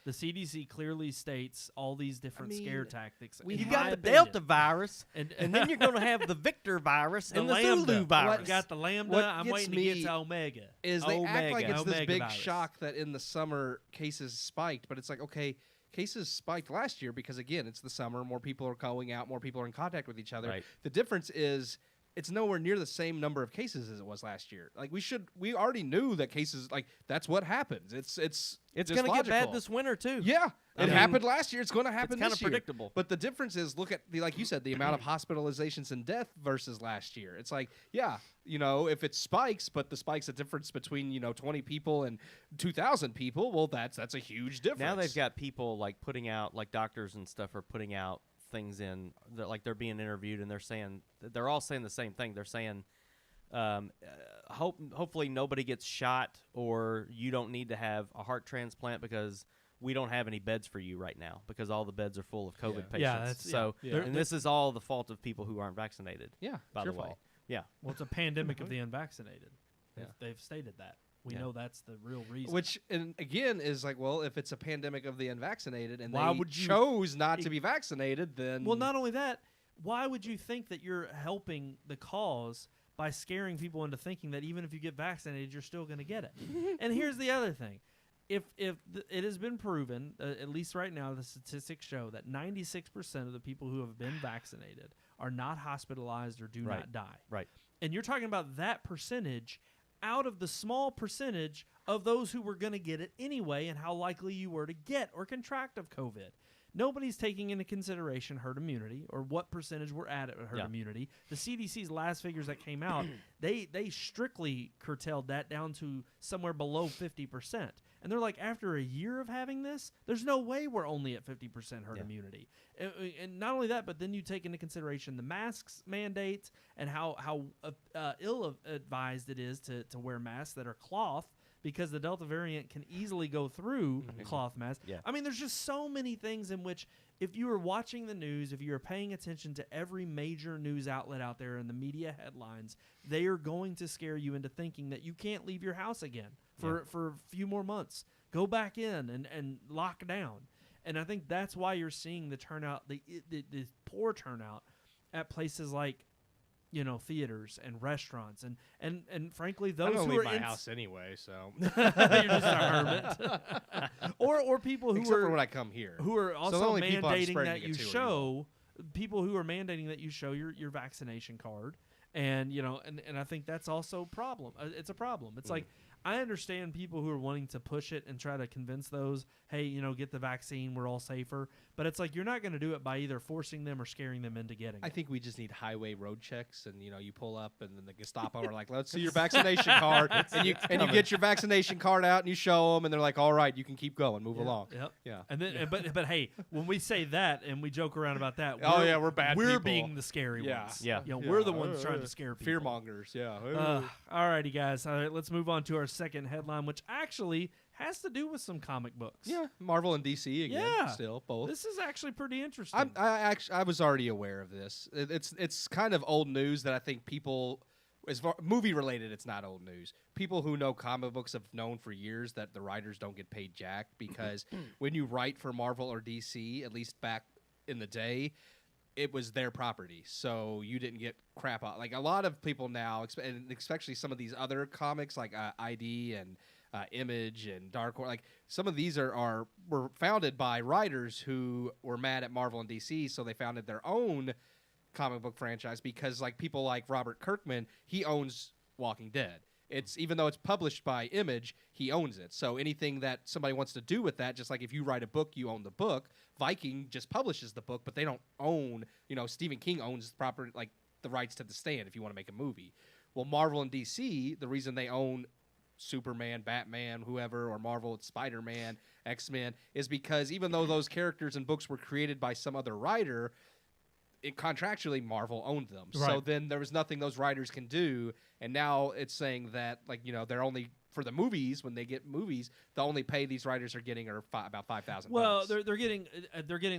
The CDC clearly states all these different scare tactics. we In You my got the opinion- Delta virus, and then you're going to have the Victor virus and the Zulu virus. You got the Lambda. What I'm gets waiting to get me to Omega. is they act like Omega. it's this Omega big virus. shock that in the summer cases spiked, but it's like, okay, cases spiked last year because, again, it's the summer, more people are going out, more people are in contact with each other. Right. The difference is it's nowhere near the same number of cases as it was last year. Like we already knew that cases, like, that's what happens. It's It's just going to get bad logical. this winter too. Yeah, I it mean, happened last year. It's going to happen it's kinda this year. predictable. But the difference is, look at like you said, the amount of hospitalizations and death versus last year. It's like, yeah, if it spikes, but the spike's a difference between 20 people and 2,000 people. Well, that's a huge difference. Now they've got people like putting out, like doctors and stuff are putting out things in that, like, they're being interviewed and they're all saying the same thing. They're saying, hopefully nobody gets shot, or you don't need to have a heart transplant because we don't have any beds for you right now because all the beds are full of COVID patients. Yeah, that's- so, yeah. and this is all the fault of people who aren't vaccinated. Yeah, by it's your the way. fault. Yeah. Well, it's a pandemic of the unvaccinated. Yeah. They've stated that. We Yeah. know that's the real reason. Which, and again, is like, well, if it's a pandemic of the unvaccinated and Why they would you- chose not to be vaccinated, then well, not only that, why would you think that you're helping the cause by scaring people into thinking that even if you get vaccinated, you're still going to get it? And here's the other thing. If it has been proven, at least right now, the statistics show that 96% of the people who have been vaccinated are not hospitalized or do Right. not die. Right. And you're talking about that percentage out of the small percentage of those who were going to get it anyway, and how likely you were to get or contract of COVID. Nobody's taking into consideration herd immunity or what percentage we're at herd Yeah. immunity. The CDC's last figures that came out, they strictly curtailed that down to somewhere below 50%. And they're like, after a year of having this, there's no way we're only at 50% herd Yeah. immunity. And not only that, but then you take into consideration the masks mandate and how ill-advised it is to wear masks that are cloth, because the Delta variant can easily go through cloth masks. Yeah. I mean, there's just so many things in which, if you were watching the news, if you were paying attention to every major news outlet out there and the media headlines, they are going to scare you into thinking that you can't leave your house again for a few more months. Go back in and lock down. And I think that's why you're seeing the turnout, the poor turnout at places like, theaters and restaurants and frankly I those don't who leave are my in house anyway, so you're just a hermit. or people who except are for when I come here. who are the also only people I'm mandating spreading that it you to are you show people who are mandating that you show your vaccination card, and and I think that's also a problem. It's a problem. It's like, I understand people who are wanting to push it and try to convince those, hey, get the vaccine, we're all safer. But it's like, you're not going to do it by either forcing them or scaring them into getting I it. think we just need highway road checks, and you pull up, and then the Gestapo are like, "Let's see your vaccination card," and you get your vaccination card out, and you show them, and they're like, "All right, you can keep going, move along." Yep. Yeah. And then, but hey, when we say that and we joke around about that, Oh, yeah, we're bad We're people. being the scary Yeah. ones. Yeah. We're the ones trying to scare people. Fear mongers, yeah. All righty, guys. All right, let's move on to our second headline, which actually has to do with some comic books. Yeah, Marvel and DC again. Yeah. Still both. This is actually pretty interesting. I was already aware of this. It's kind of old news that I think people, as far movie related, it's not old news. People who know comic books have known for years that the writers don't get paid jack, because when you write for Marvel or DC, at least back in the day, it was their property, so you didn't get crap out. Like a lot of people now, and especially some of these other comics like ID and Image and Dark Horse, like some of these were founded by writers who were mad at Marvel and DC, so they founded their own comic book franchise, because like people like Robert Kirkman, he owns Walking Dead. It's even though it's published by Image, he owns it. So anything that somebody wants to do with that, just like if you write a book, you own the book. Viking just publishes the book, but they don't own. Stephen King owns the proper, like the rights to The Stand if you want to make a movie. Well, Marvel and DC, the reason they own Superman, Batman, whoever, or Marvel, it's Spider-Man, X-Men, is because even though those characters and books were created by some other writer, contractually Marvel owned them. So Right. then there was nothing those writers can do, and now it's saying that they're only for the movies, when they get movies, the only pay these writers are getting are about $5,000. Well, they're getting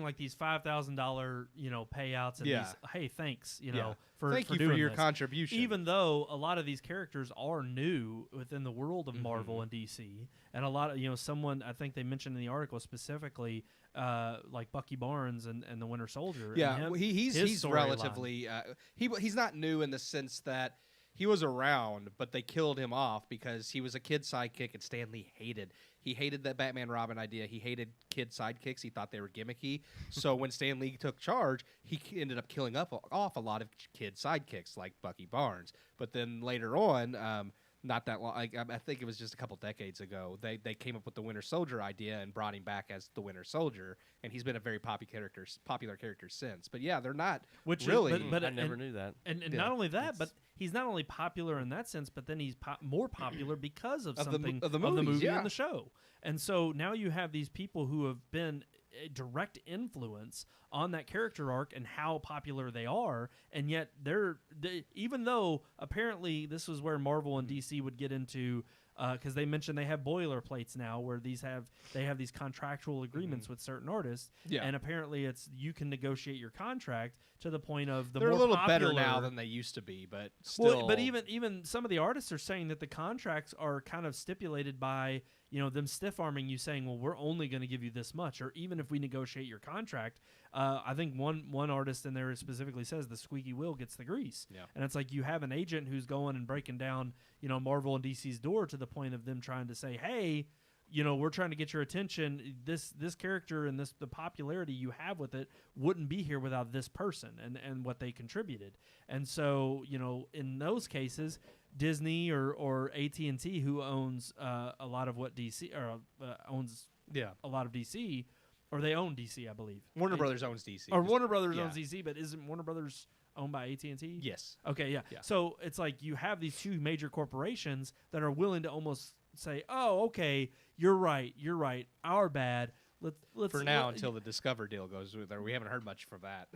like these $5,000 payouts and these hey thanks for thank you doing for your this. contribution. Even though a lot of these characters are new within the world of Marvel and DC, and a lot of someone I think they mentioned in the article specifically like Bucky Barnes and the Winter Soldier. Yeah, and he's relatively he's not new in the sense that he was around, but they killed him off because he was a kid sidekick, and Stan Lee hated. He hated that Batman Robin idea. He hated kid sidekicks. He thought they were gimmicky. So when Stan Lee took charge, he ended up killing off a lot of kid sidekicks like Bucky Barnes. But then later on, not that long, I think it was just a couple decades ago, they came up with the Winter Soldier idea and brought him back as the Winter Soldier, and he's been a very popular character since. But yeah, they're not really. But I never knew that. And not only that, but he's not only popular in that sense, but then he's more popular because of something of the movie movies, and the show. And so now you have these people who have been a direct influence on that character arc and how popular they are, and yet even though apparently this was where Marvel and DC would get into, because they mentioned they have boilerplates now where they have these contractual agreements with certain artists, and apparently you can negotiate your contract to the point of they're more a little popular, better now than they used to be, but still. Well, but even some of the artists are saying that the contracts are kind of stipulated by them stiff-arming you, saying, well, we're only going to give you this much, or even if we negotiate your contract, I think one artist in there specifically says the squeaky wheel gets the grease. Yeah. And it's like you have an agent who's going and breaking down, Marvel and DC's door to the point of them trying to say, hey, we're trying to get your attention. This character and the popularity you have with it wouldn't be here without this person and what they contributed. And so, in those cases, Disney or AT&T, who owns a lot of what DC owns a lot of DC, or they own DC, I believe. Warner Brothers owns DC. Or Warner Brothers owns DC, but isn't Warner Brothers owned by AT&T? Yes. Okay, yeah. So it's like you have these two major corporations that are willing to almost say, "Oh, okay, you're right, our bad." Let's for now until the Discover deal goes with there. We haven't heard much from that.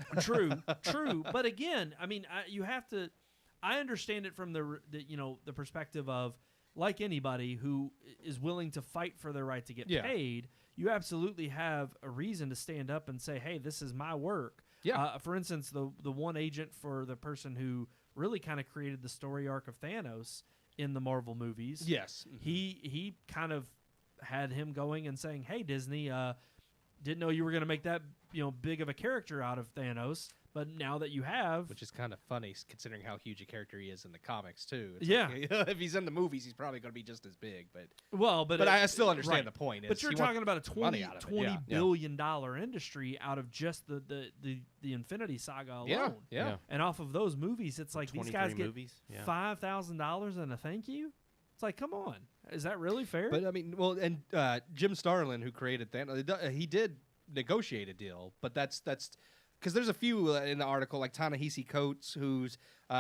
True. But again, I mean, you have to. I understand it from the perspective of, like anybody who is willing to fight for their right to get paid, you absolutely have a reason to stand up and say, "Hey, this is my work." Yeah. For instance, the one agent for the person who really kind of created the story arc of Thanos in the Marvel movies. Yes. He kind of had him going and saying, "Hey, Disney, didn't know you were going to make that big of a character out of Thanos, but now that you have," which is kind of funny considering how huge a character he is in the comics too. It's like, if he's in the movies, he's probably going to be just as big. But I still understand the point. But you're talking about a $20 billion industry out of just the Infinity Saga alone. Yeah. And off of those movies, it's like these guys get $5,000 and a thank you. It's like, come on, is that really fair? But I mean, well, and Jim Starlin, who created Thanos, he did negotiate a deal, but that's because there's a few in the article, like Ta-Nehisi Coates, who's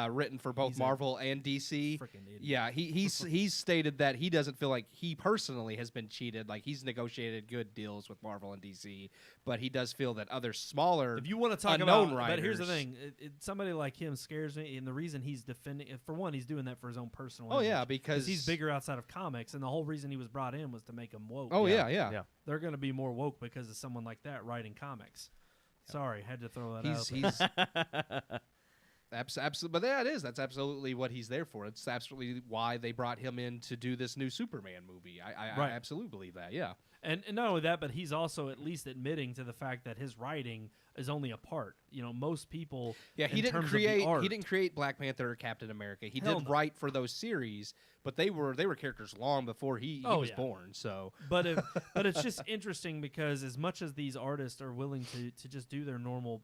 written for both Marvel and DC. Freaking idiot. Yeah, he's stated that he doesn't feel like he personally has been cheated. Like, he's negotiated good deals with Marvel and DC, but he does feel that other smaller, if you want to talk unknown about, writers. But here's the thing: somebody like him scares me, and the reason he's defending, for one, he's doing that for his own personal. Oh image, yeah, because he's bigger outside of comics, and the whole reason he was brought in was to make him woke. Oh yeah. They're going to be more woke because of someone like that writing comics. Sorry, had to throw that out. He's absolutely, but yeah, it is. That's absolutely what he's there for. It's absolutely why they brought him in to do this new Superman movie. I absolutely believe that. Yeah, and not only that, but he's also at least admitting to the fact that his writing is only a part. Most people. Yeah, he didn't create Black Panther or Captain America. He did write for those series, but they were characters long before he was born. So, but it's just interesting because as much as these artists are willing to just do their normal,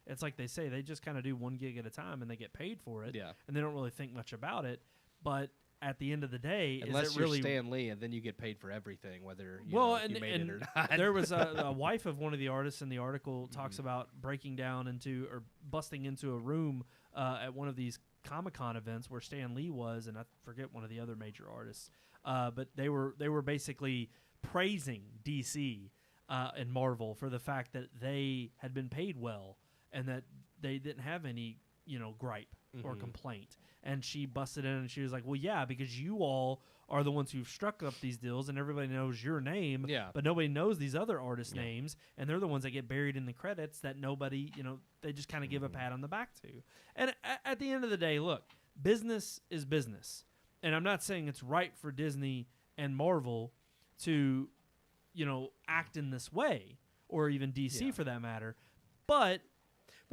it's like they say, they just kind of do one gig at a time and they get paid for it. Yeah. And they don't really think much about it. But at the end of the day, unless is it really you're Stan Lee, and then you get paid for everything, whether you made it or not. There was a wife of one of the artists in the article talks about breaking down into or busting into a room at one of these Comic-Con events where Stan Lee was, and I forget one of the other major artists. But they were basically praising DC and Marvel for the fact that they had been paid well and that they didn't have any gripe or complaint. And she busted in and she was like, well, yeah, because you all are the ones who've struck up these deals and everybody knows your name, but nobody knows these other artists' names, and they're the ones that get buried in the credits that nobody, they just kind of give a pat on the back to. And at the end of the day, look, business is business. And I'm not saying it's right for Disney and Marvel to, act in this way, or even DC for that matter. But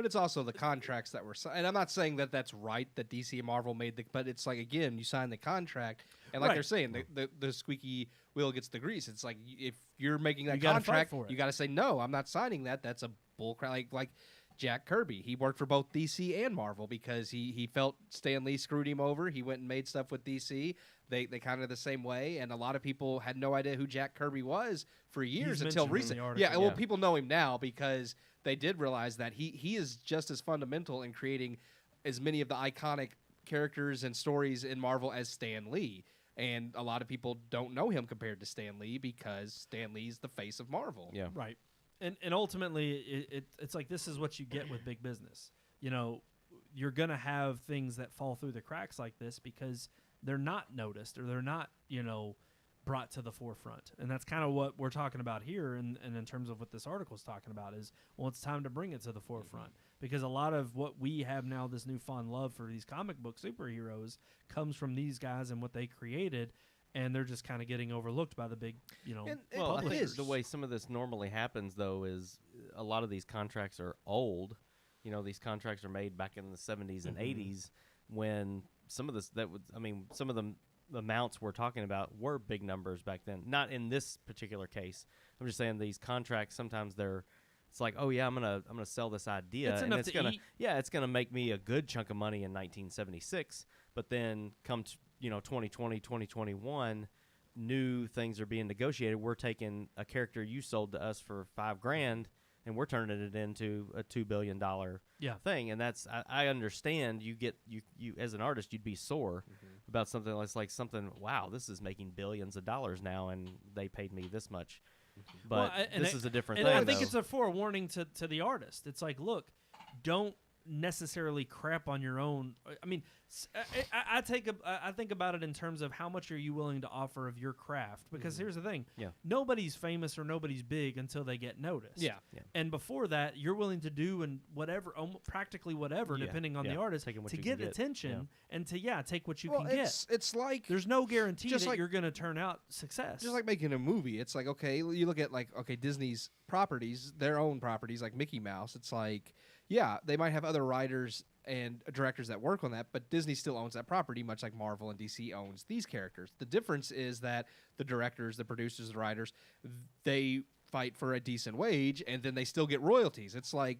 it's also the contracts that were signed. And I'm not saying that that's right that DC and Marvel made but it's like, again, you sign the contract, and like they're saying, the squeaky wheel gets the grease. It's like, if you're making that contract, you got to say, no, I'm not signing that. That's a bull crap. Like Jack Kirby, he worked for both DC and Marvel because he felt Stan Lee screwed him over. He went and made stuff with DC. They kind of the same way, and a lot of people had no idea who Jack Kirby was for years until recent. Well, people know him now because they did realize that he is just as fundamental in creating as many of the iconic characters and stories in Marvel as Stan Lee. And a lot of people don't know him compared to Stan Lee because Stan Lee's the face of Marvel. Yeah. Right. And ultimately, it's like, this is what you get with big business. You're going to have things that fall through the cracks like this because they're not noticed or they're not, brought to the forefront. And that's kind of what we're talking about here. And in terms of what this article is talking about is, well, it's time to bring it to the forefront because a lot of what we have now, this newfound love for these comic book superheroes, comes from these guys and what they created. And they're just kind of getting overlooked by the big, Well, I think publishers. the way some of this normally happens, though, is a lot of these contracts are old. These contracts are made back in the 70s and 80s when some of this some of the amounts we're talking about were big numbers back then. Not in this particular case. I'm just saying these contracts sometimes it's like, oh yeah, I'm gonna sell this idea, It's and enough it's to gonna eat. it's gonna make me a good chunk of money in 1976. But then come 2020, 2021, new things are being negotiated. We're taking a character you sold to us for $5,000 and we're turning it into a $2 billion thing. And that's, I understand you as an artist, you'd be sore about something that's like something, wow, this is making billions of dollars now and they paid me this much. But this is a different thing. I think it's a forewarning to the artist. It's like, look, don't necessarily crap on your own. I mean, I think about it in terms of how much are you willing to offer of your craft, because here's the thing, nobody's famous or nobody's big until they get noticed. And before that, you're willing to do and whatever, practically whatever, depending on the artist, to get attention and to take what you can get. It's like there's no guarantee that you're going to turn out success. Just like making a movie, it's like, okay, you look at Disney's properties, their own properties, like Mickey Mouse. It's like, they might have other writers and directors that work on that, but Disney still owns that property, much like Marvel and DC owns these characters. The difference is that the directors, the producers, the writers, they fight for a decent wage, and then they still get royalties. It's like,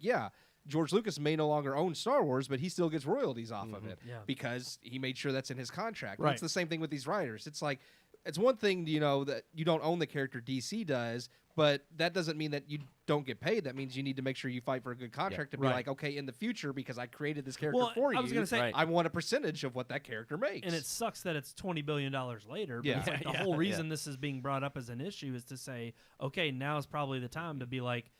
George Lucas may no longer own Star Wars, but he still gets royalties off of it because he made sure that's in his contract. Right. It's the same thing with these writers. It's like, it's one thing, that you don't own the character, DC does, but that doesn't mean that you don't get paid. That means you need to make sure you fight for a good contract to be like, okay, in the future, because I created this character for you, I was going to say, I want a percentage of what that character makes. And it sucks that it's $20 billion later, but it's like the whole reason this is being brought up as an issue is to say, okay, now is probably the time to be like,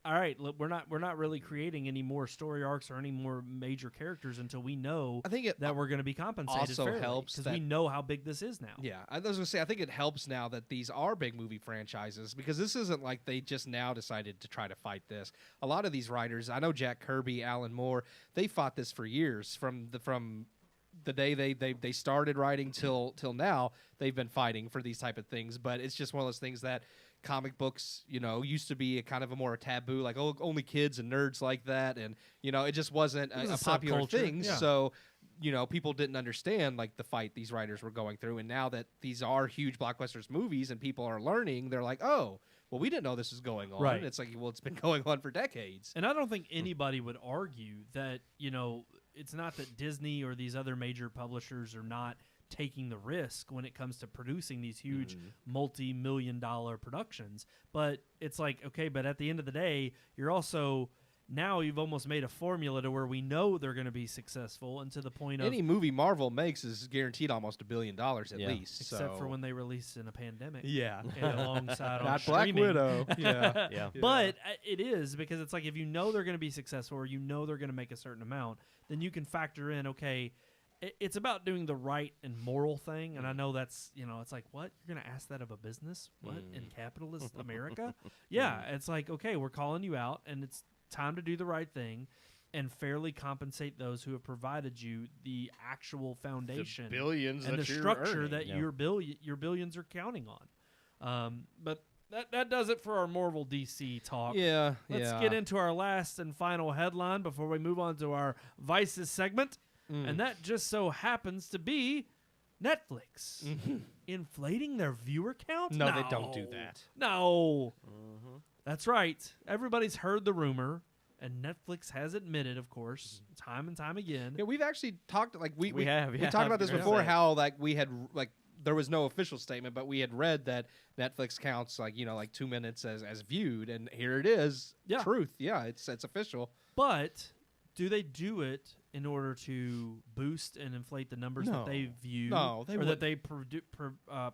all right, look, we're not really creating any more story arcs or any more major characters until we know that we're going to be compensated also fairly, helps because we know how big this is now. Yeah, I was going to say, I think it helps now that these are big movie franchises, because this isn't like they just now decided to try to fight this. A lot of these writers, I know Jack Kirby, Alan Moore, they fought this for years from the day they started writing till now. They've been fighting for these type of things, but it's just one of those things that comic books, used to be a kind of a more taboo, like, oh, only kids and nerds like that, and it just wasn't a popular thing. So people didn't understand like the fight these writers were going through, and now that these are huge blockbusters movies and people are learning, they're like, oh, well, we didn't know this was going on. Right. It's like, well, it's been going on for decades. And I don't think anybody would argue that it's not that Disney or these other major publishers are not taking the risk when it comes to producing these huge multi-million-dollar productions. But it's like, okay, but at the end of the day, you're also now you've almost made a formula to where we know they're going to be successful, and to the point of Any movie Marvel makes is guaranteed almost $1 billion at Yeah. least. except for so- when they release in a pandemic. Yeah. And alongside on Not Black streaming. Widow. Yeah. Yeah. But it is, because it's like if you know they're going to be successful or you know they're going to make a certain amount, then you can factor in, okay, it's about doing the right and moral thing. And I know that's, it's like, what? You're going to ask that of a business? What? In capitalist America? Yeah. It's like, okay, we're calling you out, and it's time to do the right thing and fairly compensate those who have provided you the actual foundation billions and the that you're structure earning. that Yeah. your billions are counting on. But that does it for our Marvel DC talk. Yeah. Let's get into our last and final headline before we move on to our Vices segment. And that just so happens to be Netflix inflating their viewer count. No, they don't do that. No. That's right. Everybody's heard the rumor, and Netflix has admitted, of course, time and time again. Yeah, we've actually talked we have, we yeah, talked I about was this gonna before. say. How we had there was no official statement, but we had read that Netflix counts 2 minutes as viewed, and here it is. Yeah. Truth. Yeah, it's official. But do they do it in order to boost and inflate the numbers No. that they view, No, they or wouldn't. that they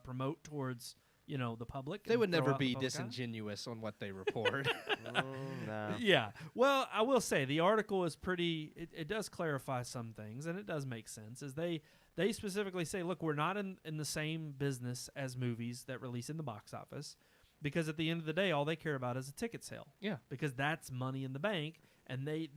promote towards the public? They and would throw never out in the be public eye? disingenuous on what they report. No. Yeah. Well, I will say the article is pretty. It does clarify some things, and it does make sense. As they specifically say, look, we're not in the same business as movies that release in the box office, because at the end of the day, all they care about is a ticket sale. Yeah. Because that's money in the bank, and they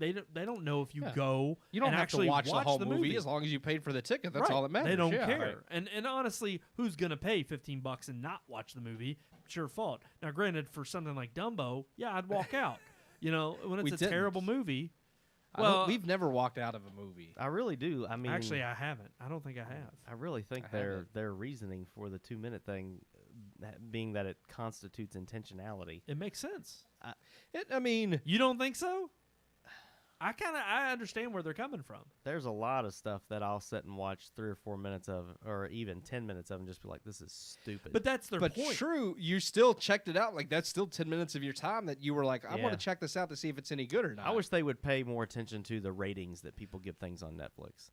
don't know if you Yeah. go. You don't and have actually to watch the whole movie movie as long as you paid for the ticket. That's Right. all that matters. They don't Yeah. care. And honestly, who's going to pay $15 and not watch the movie? It's your fault. Now, granted, for something like Dumbo, yeah, I'd walk out. When We it's a didn't. terrible movie. Well, we've never walked out of a movie. I really do. I mean, Actually, I haven't. I don't think I have. I really think I haven't. their reasoning for the 2-minute thing, being that it constitutes intentionality. It makes sense. I mean, You don't think so? I understand where they're coming from. There's a lot of stuff that I'll sit and watch 3 or 4 minutes of, or even 10 minutes of, and just be like, "This is stupid." But that's their but point. true, you still checked it out. That's still 10 minutes of your time that you were like, I Yeah. want to check this out to see if it's any good or not. I wish they would pay more attention to the ratings that people give things on Netflix,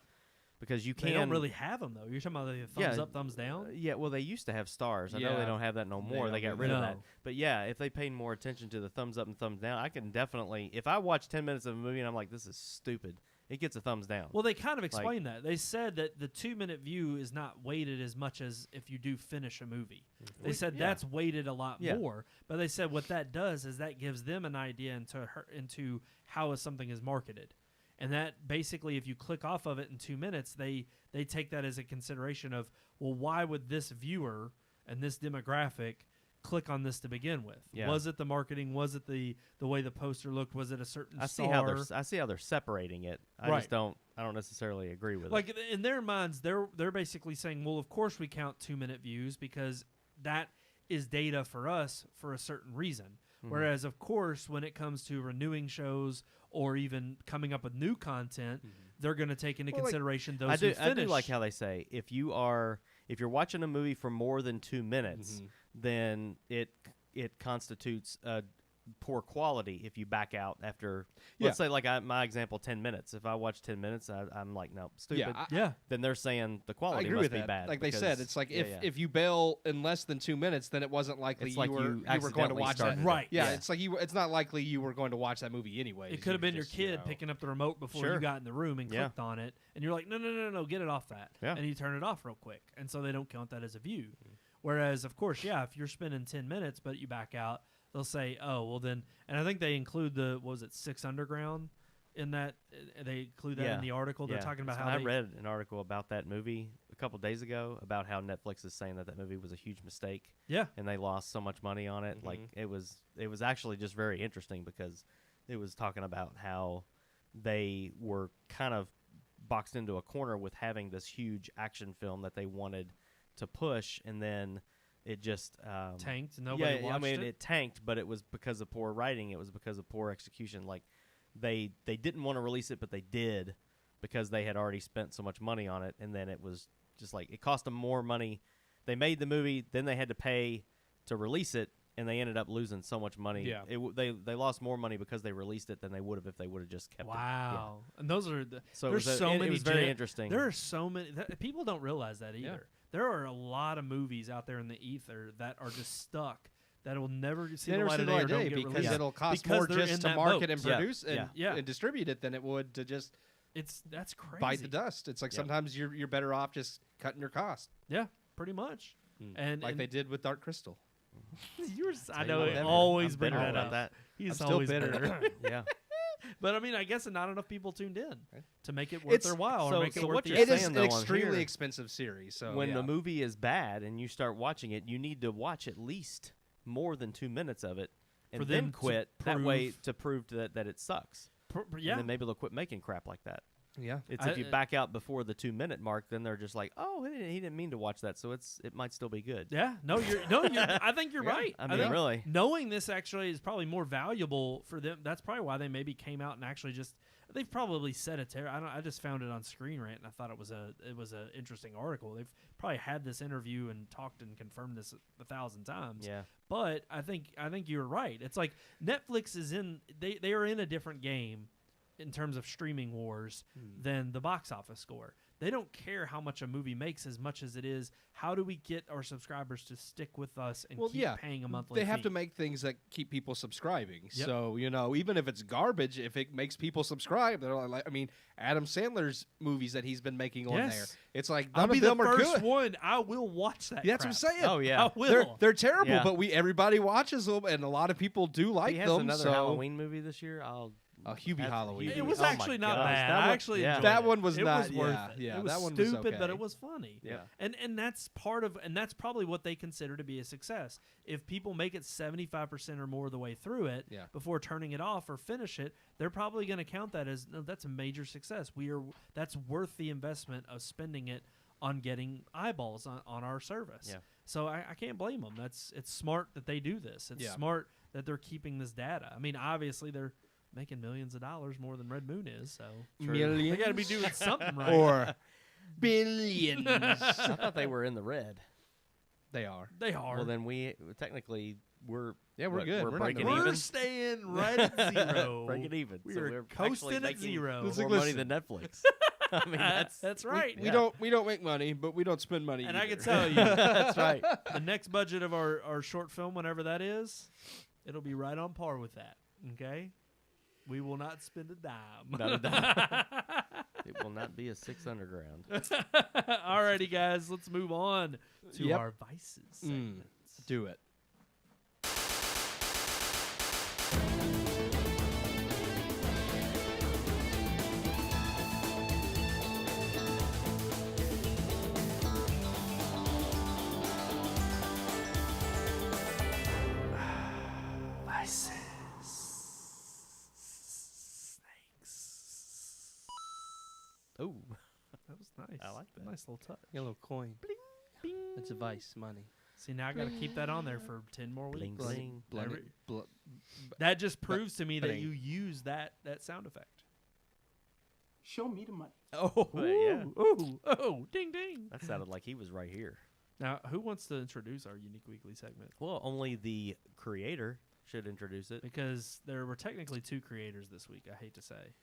because you They can don't really have them, though. You're talking about the thumbs up, thumbs down? Yeah, well, they used to have stars. I know Yeah. they don't have that no more. They don't got do rid of that. that. But yeah, if they paid more attention to the thumbs up and thumbs down, I can definitely. If I watch 10 minutes of a movie and I'm like, "This is stupid," it gets a thumbs down. Well, they kind of explained that. They said that the 2-minute view is not weighted as much as if you do finish a movie. They said that's weighted a lot Yeah. more. But they said what that does is that gives them an idea into how something is marketed. And that basically, if you click off of it in 2 minutes, they take that as a consideration of, well, why would this viewer and this demographic click on this to begin with? Yeah. Was it the marketing? Was it the way the poster looked? Was it a certain I star? see how they're separating it. I Right. just don't necessarily agree with it. Like in their minds, they're basically saying, well, of course we count 2-minute views because that is data for us for a certain reason. Whereas, of course, when it comes to renewing shows or even coming up with new content, they're going to take into consideration those I do who finish. like how they say if you're watching a movie for more than 2 minutes, then it constitutes a poor quality if you back out after. Let's say my example, 10 minutes. If I watch 10 minutes, I'm like, no, stupid. Yeah. Then they're saying the I quality agree must with be that. bad. Like they because- said, it's like yeah. if you bail in less than 2 minutes, then it wasn't likely It's you like were you going to accidentally watch that. started it. Right. Yeah, Yeah. it's like it's not likely you were going to watch that movie anyway. It could have been your kid picking up the remote before Sure. you got in the room and Yeah. clicked on it, and you're like, no, get it off that. Yeah. And you turn it off real quick. And so they don't count that as a view. Whereas, of course, yeah, if you're spending 10 minutes but you back out, they'll say, oh, well then, and I think they include Six Underground in that. They include that in the article. They're talking about how I they, read an article about that movie a couple days ago about how Netflix is saying that movie was a huge mistake. Yeah. And they lost so much money on it. Like it was actually just very interesting because it was talking about how they were kind of boxed into a corner with having this huge action film that they wanted to push, and then it just tanked. Nobody watched I mean, it. it tanked, but it was because of poor writing. It was because of poor execution. Like they didn't want to release it, but they did because they had already spent so much money on it, and then it was just like it cost them more money. They made the movie, then they had to pay to release it, and they ended up losing so much money. Yeah. They lost more money because they released it than they would have if they would have just kept it. Wow. And those are So it there's was so many. it was very interesting. There are so many. People don't realize that either. Yeah. There are a lot of movies out there in the ether that are just stuck. That will never see They the never light see of the day light or of don't day get because released. it'll cost Because more they're in just to that market boat. and Yeah. produce and, Yeah. and distribute it than it would to just That's crazy. bite the dust. It's like Yep. sometimes you're better off just cutting your cost, Yeah, pretty much. And like and they did with Dark Crystal. I you know what, it I'm always I'm bring bitter that about up. that. He's I'm still always bitter. Yeah. But I mean, I guess not enough people tuned in to make it worth It's- their while so- or make so it worth what the you're It saying, is though, an on extremely here, expensive series. So when yeah. the movie is bad and you start watching it, you need to watch at least more than 2 minutes of it and For then them to quit. That way prove- to prove that it sucks. yeah. And then maybe they'll quit making crap like that. yeah, It's I- if you back out before the 2 minute mark, then they're just like, oh, he didn't mean to watch that, so it might still be good. Yeah, no, you're I think you're Yeah. right. I mean, think really. knowing this actually is probably more valuable for them. That's probably why they maybe came out and actually just they've probably said it. I just found it on Screen Rant and I thought it was a interesting article. They've probably had this interview and talked and confirmed this 1,000 times. Yeah. But I think you're right. It's like Netflix is they are in a different game in terms of streaming wars than the box office score. They don't care how much a movie makes as much as it is how do we get our subscribers to stick with us and keep paying a monthly They have fee. to make things that keep people subscribing. Yep. So even if it's garbage, if it makes people subscribe, they're like, I mean, Adam Sandler's movies that he's been making on there, Yes. it's like I'll none be of the them are first good. one. I will watch that. That's crap. what I'm saying. Oh, yeah. I will. They're terrible, Yeah. but everybody watches them, and a lot of people do like he has them. another so Halloween movie this year. Hubie That's- Halloween. It was Oh my actually not gosh, bad. that I one- actually yeah. enjoyed That it. one was it not- Was worth yeah, it. yeah, It was that one was stupid, but okay. it was funny. Yeah. And that's and that's probably what they consider to be a success. If people make it 75% or more of the way through it Yeah. before turning it off or finish it, they're probably going to count that as no, that's a major success. That's worth the investment of spending it on getting eyeballs on our service. Yeah. So I can't blame them. It's smart that they do this. It's Yeah. smart that they're keeping this data. I mean, obviously they're making millions of dollars more than Red Moon is, so Millions they got to be doing something right. or billions. I thought they were in the red. They are. They are. Well, then we're Yeah, we're what, good. We're We're not breaking gonna- We're even. staying right at zero. Breaking even. We So are we're coasting actually at making zero. More Listen, money than Netflix. I mean, That's right. We don't make money, but we don't spend money. And I either. can tell you, That's right. the next budget of our short film, whenever that is, it'll be right on par with that. Okay, we will not spend a dime. Not a dime. It will not be a 6 underground. Alrighty, guys, let's move on to Yep. our vices segment. Do it. Oh, That was nice. I like that. Nice little touch. Get a little coin. Bing. It's a vice money. See, now I got to keep that on there for 10 more weeks. bling bling. Every- Bl- That just proves to me that bling. you use that sound effect. Show me the money. Oh, yeah. oh, ding, ding. That sounded like he was right here. Now, who wants to introduce our unique weekly segment? Well, only the creator should introduce it. Because there were technically 2 creators this week, I hate to say.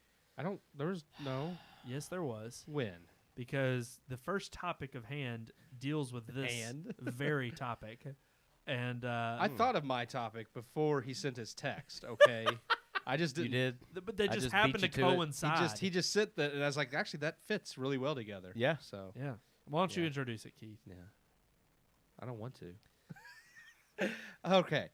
There was no Yes, there was. win. Because the first topic of hand deals with this And? very topic. And I thought of my topic before he sent his text. Okay, I just You didn't. did? but they I just just happened to beat you to it. coincide. He just sent that, and I was like, actually, that fits really well together. Yeah. So yeah. Why don't you Yeah. introduce it, Keith? yeah, I don't want to. Okay,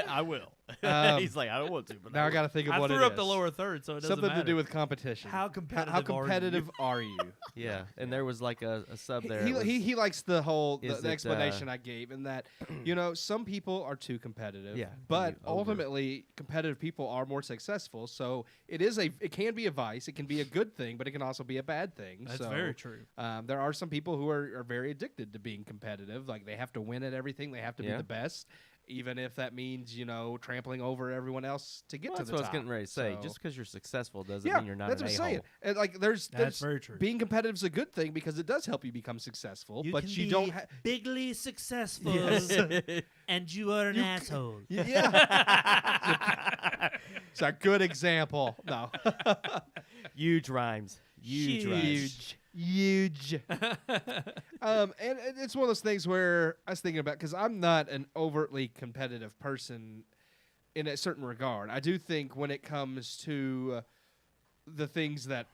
I will. Um, He's like, I don't want to, but now I will. got to think of I what threw it up the is. lower third, so it doesn't Something matter. to do with competition. How competitive, How competitive are you? Yeah, and there was like a sub there. He, It was- he likes the whole Is the it, explanation I gave, in that some people are too competitive. Yeah, but you over- ultimately competitive people are more successful. So it can be a vice, it can be a good thing, but it can also be a bad thing. That's so, very true. There are some people who are very addicted to being competitive. Like they have to win at everything, they have to be Yeah. the best, even if that means trampling over everyone else to get Well, to that's the what top. I was getting ready to say. So- Just because you're successful doesn't yeah, mean you're not that's an what I'm saying. a-hole. And like, there's very true. being competitive is a good thing because it does help you become successful, but can you be don't. bigly successful, and you are an asshole. Yeah, it's a good example. No, Huge rhymes. Huge rhymes. huge. And it's one of those things where I was thinking about, because I'm not an overtly competitive person in a certain regard. I do think when it comes to the things that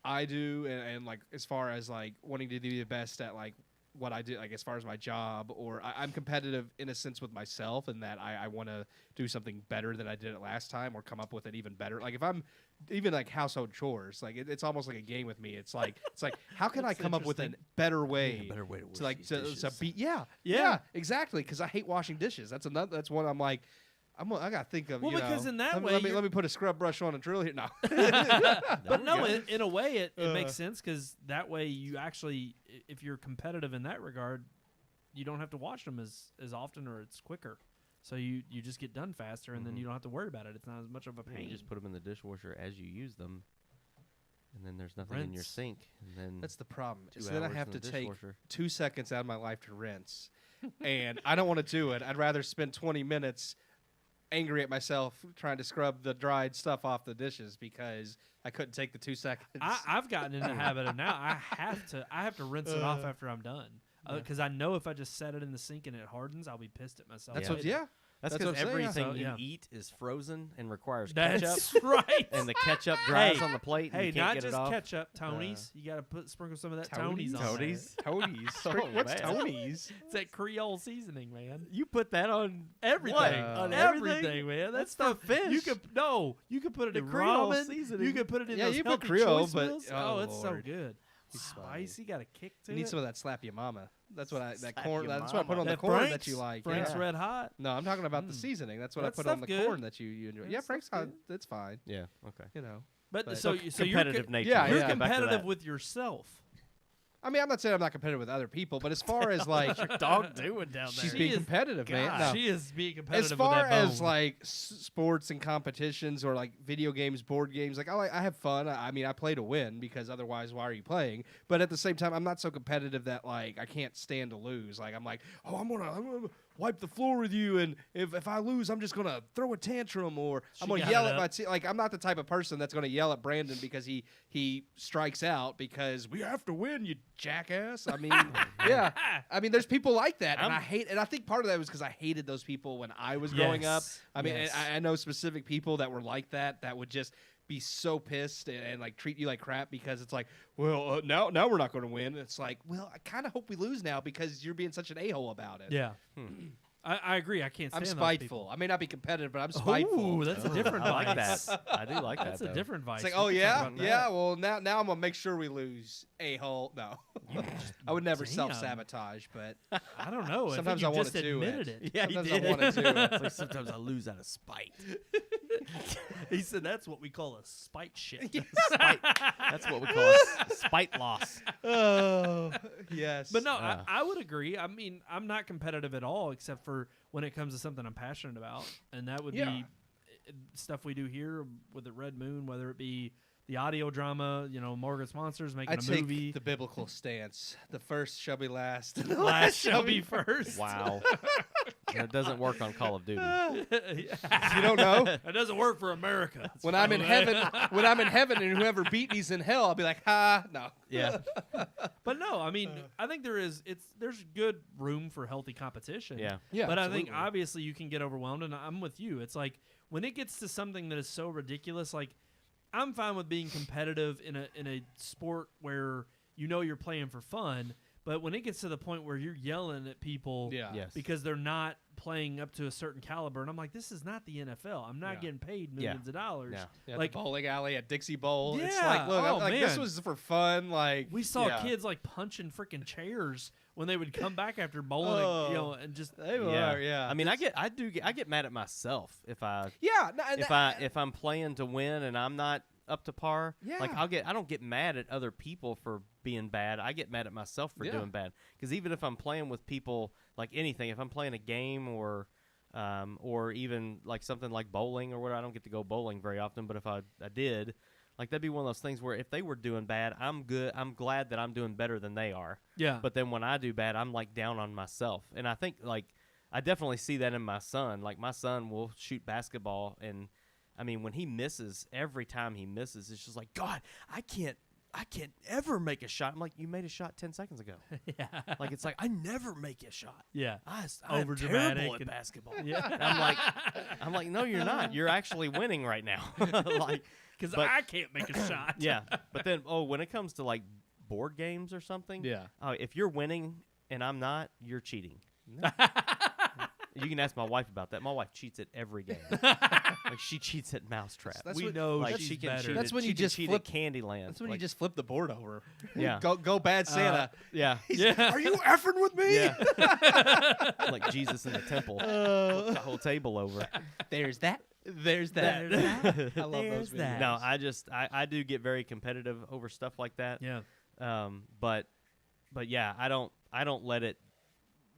I do, and like as far as like wanting to do the best at like what I do, like as far as my job, or I'm competitive in a sense with myself, in that I want to do something better than I did it last time, or come up with it even better. Like if I'm even like household chores, like it's almost like a game with me. It's like how can I come up with a better way, to like to be yeah exactly, because I hate washing dishes. That's one I'm like. I gotta think of. Well, because in that way let me you're- put a scrub brush on a drill here. No, But no, in a way, it makes sense because that way you actually, if you're competitive in that regard, you don't have to wash them as often, or it's quicker. So you just get done faster, and then you don't have to worry about it. It's not as much of a pain. You just put them in the dishwasher as you use them, and then there's nothing in your Rinse. sink. And then that's the problem. 2 So then I hours have in to the take dishwasher. 2 seconds out of my life to rinse, and I don't want to do it. I'd rather spend 20 minutes angry at myself trying to scrub the dried stuff off the dishes because I couldn't take the 2 seconds. I've gotten in the habit of now I have to rinse it off after I'm done because I know if I just set it in the sink and it hardens, I'll be pissed at myself. That's Yeah. what. Yeah, That's That's what because I'm saying. everything So, you yeah. eat is frozen and requires ketchup, That's right. and the ketchup dries Hey, on the plate. And Hey, you can't not get just it off. ketchup, Tony's. You got to sprinkle some of that Tony's on Tony's? there. Tony's. Oh, What's man. Tony's? It's that Creole seasoning, man. You put that on Everything, What? on On everything, man. That's for stuff. fish. You could put it The in Creole ramen. seasoning. You could put it in Yeah, those you put healthy Creole, choice but- meals. oh, it's so Lord. good. funny. Spicy, got a kick to You need it. some of that slap your mama. That's what I Slap corn. your That's what I put mama. on the That corn that Frank's- you like. Frank's yeah. Red Hot. No, I'm talking about the seasoning. That's what That I put on the stuff good. corn that you enjoy. Yeah, That Frank's stuff's hot. good. That's fine. Yeah. Okay. You know. But But- so you're Competitive nature. Yeah, you're yeah. Back to competitive that. with yourself. I mean, I'm not saying I'm not competitive with other people, but as far as like dog doing down she's She being is- competitive, man. God, No. she is being competitive. As far with that as bone. like sports and competitions or like video games, board games, like I have fun. I mean, I play to win because otherwise, why are you playing? But at the same time, I'm not so competitive that like I can't stand to lose. Like I'm like, oh, I'm gonna wipe the floor with you, and if I lose, I'm just gonna throw a tantrum, or I'm gonna got yell it at my up. team. Like I'm not the type of person that's gonna yell at Brandon because he strikes out because we have to win, you jackass. I mean, yeah. I mean, there's people like that, and I hate. And I think part of that was because I hated those people when I was growing up. Yes, I mean, yes. I know specific people that were like that would just be so pissed and like treat you like crap because it's like, well, now we're not going to win. It's like, well, I kind of hope we lose now because you're being such an a-hole about it. yeah, I agree. I can't I'm stand spiteful. I may not be competitive, but I'm those spiteful. people. Ooh, that's a different I like vice. that. I do like That's that. a though. different vice. It's like, We oh can yeah, talk about yeah. that. Well, now I'm gonna make sure we lose, a-hole. No, I would never Damn. self-sabotage, but I don't know. sometimes I I think you want just to do admitted it. it. Yeah, he sometimes did. I want to do it. It's like sometimes I lose out of spite. He said that's what we call a spite shit. Spite. That's what we call a spite loss. Oh, yes. But no, Ah. I would agree. I mean, I'm not competitive at all, except for when it comes to something I'm passionate about, and that would Yeah. be stuff we do here with the Red Moon, whether it be the audio drama, Margaret's Monsters, making I a take movie. the biblical stance. The first shall be last. and the Last shall be first. Wow. That doesn't work on Call of Duty. You don't know. That doesn't work for America. When I'm in heaven, and whoever beat me's in hell, I'll be like, ha, no. Yeah. But no, I mean, I think there's good room for healthy competition. Yeah. Yeah, But I think absolutely. obviously you can get overwhelmed, and I'm with you. It's like when it gets to something that is so ridiculous, like I'm fine with being competitive in a sport where you're playing for fun, but when it gets to the point where you're yelling at people Yeah. Yes. because they're not playing up to a certain caliber, and I'm like, this is not the NFL. I'm not Yeah. getting paid Yeah. millions of dollars. Yeah. Yeah, Like the bowling alley at Dixie Bowl. It's Yeah. like, look, Oh, like this man. was for fun. Like we saw yeah. kids like punching freaking chairs when they would come back after bowling, Oh. and just They Yeah. were, yeah. I mean, I get mad at myself if yeah. No, and if I'm playing to win and I'm not up to par. Like Yeah. I don't get mad at other people for being bad. I get mad at myself for Yeah. doing bad. Because even if I'm playing with people, like anything, if I'm playing a game or or even like something like bowling or whatever. I don't get to go bowling very often, but if I did, like that'd be one of those things where if they were doing bad, I'm glad that I'm doing better than they are. Yeah. But then when I do bad, I'm like down on myself. And I think like I definitely see that in my son. Like my son will shoot basketball, and I mean when he misses, every time he misses, it's just like, God, I can't ever make a shot. I'm like, you made a shot 10 seconds ago. Yeah. Like it's like I never make a shot. Yeah. I'm Overdramatic terrible at and- basketball. Yeah. And I'm like, no, you're not. You're actually winning right now. Like, Because but- I can't make a shot. yeah. But then, when it comes to like board games or something, Yeah. if you're winning and I'm not, you're cheating. You can ask my wife about that. My wife cheats at every game. Like she cheats at Mousetrap. That's we what- know Like she's she can better. cheat. That's at, when she you can just cheat flip- at Candyland. That's when like, you just flip the board over. Yeah. Go bad Santa. Yeah. Yeah. Are you effing with me? Yeah. Like Jesus in the temple. Flip the whole table over. There's that. There's that. There's that. I love There's those videos. that. No, I do get very competitive over stuff like that. Yeah. But yeah, I don't let it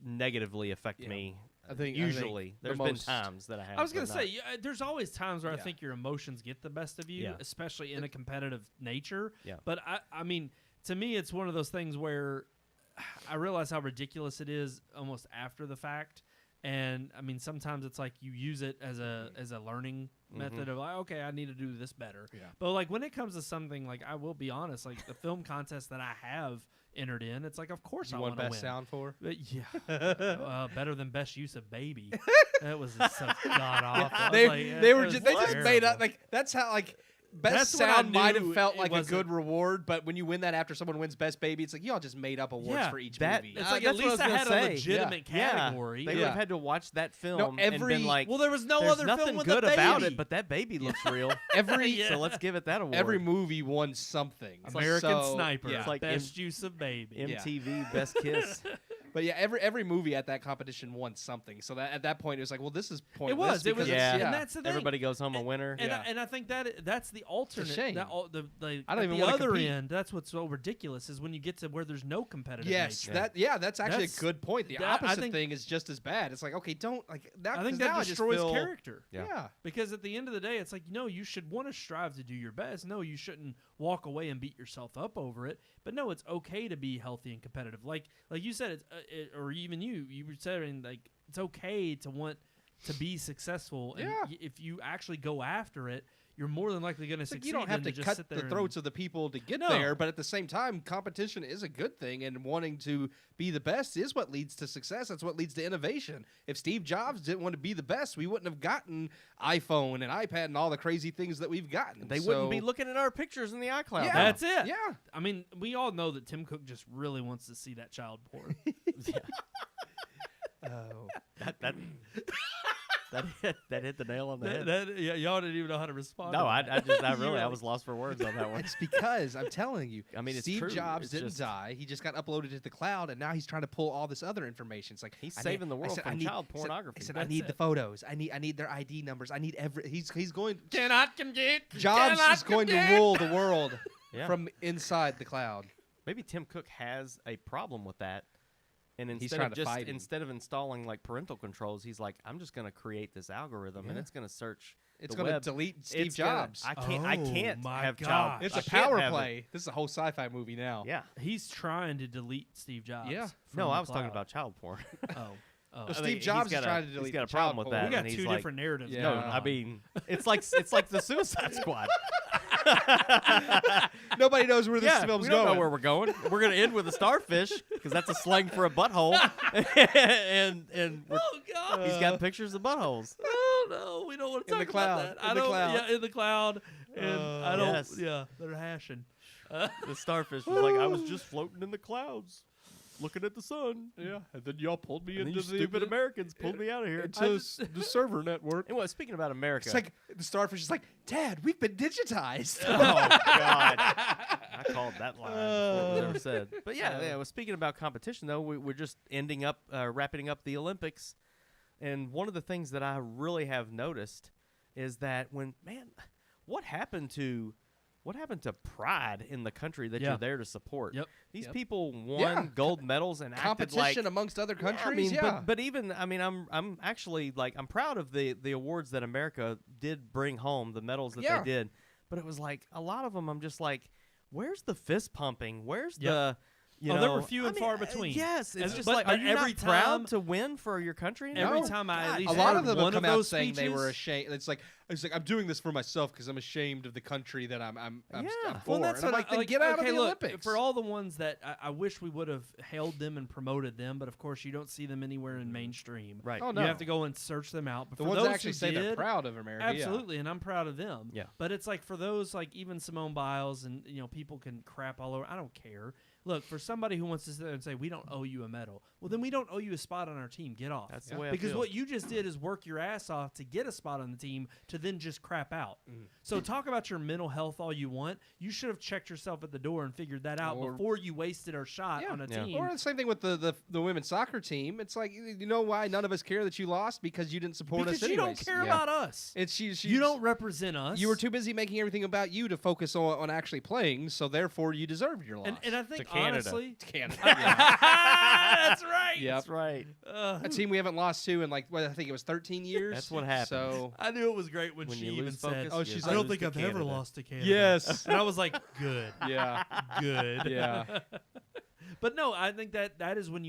negatively affect Yeah. me. I think Usually, the there's been most- times that I have. I was gonna but say, not. yeah, there's always times where I Yeah. think your emotions get the best of you, Yeah. especially in a competitive nature. Yeah. But I mean, to me, it's one of those things where I realize how ridiculous it is almost after the fact. And I mean, sometimes it's like you use it as a learning method of like, okay, I need to do this better. Yeah. But like when it comes to something like, I will be honest, like the film contest that I have entered in, it's like, of course You I won want to win. best sound for? But yeah, better than best use of baby. That was so god awful. They were just, they just made up like that's how like best That's when I sound might knew have felt it like a wasn't- good reward, but when you win that after someone wins best baby, it's like y'all just made up awards Yeah, for each that- movie. It's Uh, like that's at what I least was I gonna had say. a legitimate Yeah. category. They would Yeah. have had to watch that film and every- been like, Well, there was no there's other nothing film with good a about baby. it, but that baby looks real. every Yeah. So let's give it that award. every movie won something. American So, Sniper, Yeah. It's like best use of baby. MTV Best Kiss. But yeah, every movie at that competition won something. So that at that point it was like, well, this is pointless. It was, because Yeah. and that's the thing. Everybody goes home a winner. And, Yeah. and I think that's the alternate. shame. That, the I don't at even the wanna other compete. end. That's what's so ridiculous is when you get to where there's no competitive Yes, nature. that's actually That's- a good point. The that- I opposite think- thing is just as bad. It's like, okay, don't like that. I think 'cause that now I just destroys feel- character. Yeah. Yeah. Because at the end of the day, it's like, no, you should want to strive to do your best. No, you shouldn't walk away and beat yourself up over it. But no, it's okay to be healthy and competitive. Like you said, or even you were saying, like, it's okay to want to be successful. And Yeah. if you actually go after it, you're more than likely going to It's like succeed. you don't have than to just cut sit the there throats of the people to get No. there, but at the same time, competition is a good thing, and wanting to be the best is what leads to success. That's what leads to innovation. If Steve Jobs didn't want to be the best, we wouldn't have gotten iPhone and iPad and all the crazy things that we've gotten. They wouldn't be So- looking at our pictures in the iCloud. Yeah. now. That's it. Yeah. I mean, we all know that Tim Cook just really wants to see that child porn. Oh. that hit the nail on the head. Yeah, y'all didn't even know how to respond. No, to I that. just, You were I like- was lost for words on that one. It's because I'm telling you, I mean, it's Steve true. Jobs It's didn't just- die. He just got uploaded to the cloud, and now he's trying to pull all this other information. It's like He's I saving the I world said, from I need- child I said- pornography. I said, I That's need it. the photos. I need their ID numbers. I need every. He's going. Cannot compete. Jobs Cannot is going to compete. rule the world Yeah. from inside the cloud. Maybe Tim Cook has a problem with that. And He's instead trying of to just fight him. instead of installing like parental controls, he's like, I'm just gonna create this algorithm and Yeah. it's gonna search. It's the going to web. delete Steve It's gonna- Jobs. I can't Oh my have gosh. child. It's I a can't power have it. play. This is a whole sci-fi movie now. Yeah. He's trying to delete Steve Jobs. Yeah. from No, the I was talking cloud. about child porn. Oh. Well, I Steve think Jobs he's got is trying a- to delete He's got a the problem child with porn. that. We got and he's two like, different narratives. Yeah. No, going I on. mean, it's like the Suicide Squad. Nobody knows where this Yeah, film's we don't going. know where we're going. We're gonna end with a starfish because that's a slang for a butthole, and Oh God. he's got pictures of buttholes. Oh no, we don't want to In the talk cloud, about that. in I the don't. cloud. Yeah, in the cloud. And I don't. Yes. Yeah, they're hashing. The starfish was like, I was just floating in the clouds, looking at the sun. Yeah, and then y'all pulled me And then into you stupid Americans pulled me out of here. into the server network. And what? Speaking about America, It's like the starfish is like, Dad, we've been digitized. oh God, I called that line before it was ever said. But yeah. Well, speaking about competition, though, we're just wrapping up the Olympics, and one of the things that I really have noticed is that what happened to what happened to pride in the country that Yeah. you're there to support? Yep. These Yep. people won Yeah. gold medals and acted Competition like amongst other Yeah, countries. I mean, but even I'm actually like I'm proud of the awards that America did bring home, the medals that Yeah. they did. But it was like a lot of them. I'm just like, where's the fist pumping? Where's Yep. the you Oh, know, there were few I and mean, far between. Yes, it's And- just but like, are you every not proud time- to win for your country? Every No. time I at God, least a lot heard of them one have come out those saying they were speeches- ashamed. It's like I'm doing this for myself because I'm ashamed of the country that I'm Yeah. for. Well, that's and I'm what like, then get out okay, of the look, Olympics. For all the ones that I wish we would have hailed them and promoted them, but of course you don't see them anywhere in mainstream. Right. Oh, You no. have to go and search them out. But the for ones those that actually who say did, they're proud of America. yeah. absolutely, and I'm proud of them. Yeah. But it's like for those, like even Simone Biles, and people can crap all over. I don't care. Look, for somebody who wants to sit there and say we don't owe you a medal, well then we don't owe you a spot on our team. Get off. That's the way I because feel. what you just did is work your ass off to get a spot on the team to then just crap out. Mm. So talk about your mental health all you want. You should have checked yourself at the door and figured that out Or- before you wasted our shot Yeah. on a Yeah. team. Or the same thing with the women's soccer team. It's like you know why none of us care that you lost because you didn't support because us you anyways. don't care Yeah. about us. It's You don't represent us. You were too busy making everything about you to focus on actually playing, so therefore you deserved your loss. And I think To Canada. honestly, Canada. that's right. Yep. That's right. A team we haven't lost to in like I think it was 13 years. That's what happens. So I knew it was great when, When she you even lose said, focus, Oh, you she's lose "I don't to think I've ever Canada. lost to Canada." yes, and I was like, "Good, yeah, good." yeah. But no, I think that is when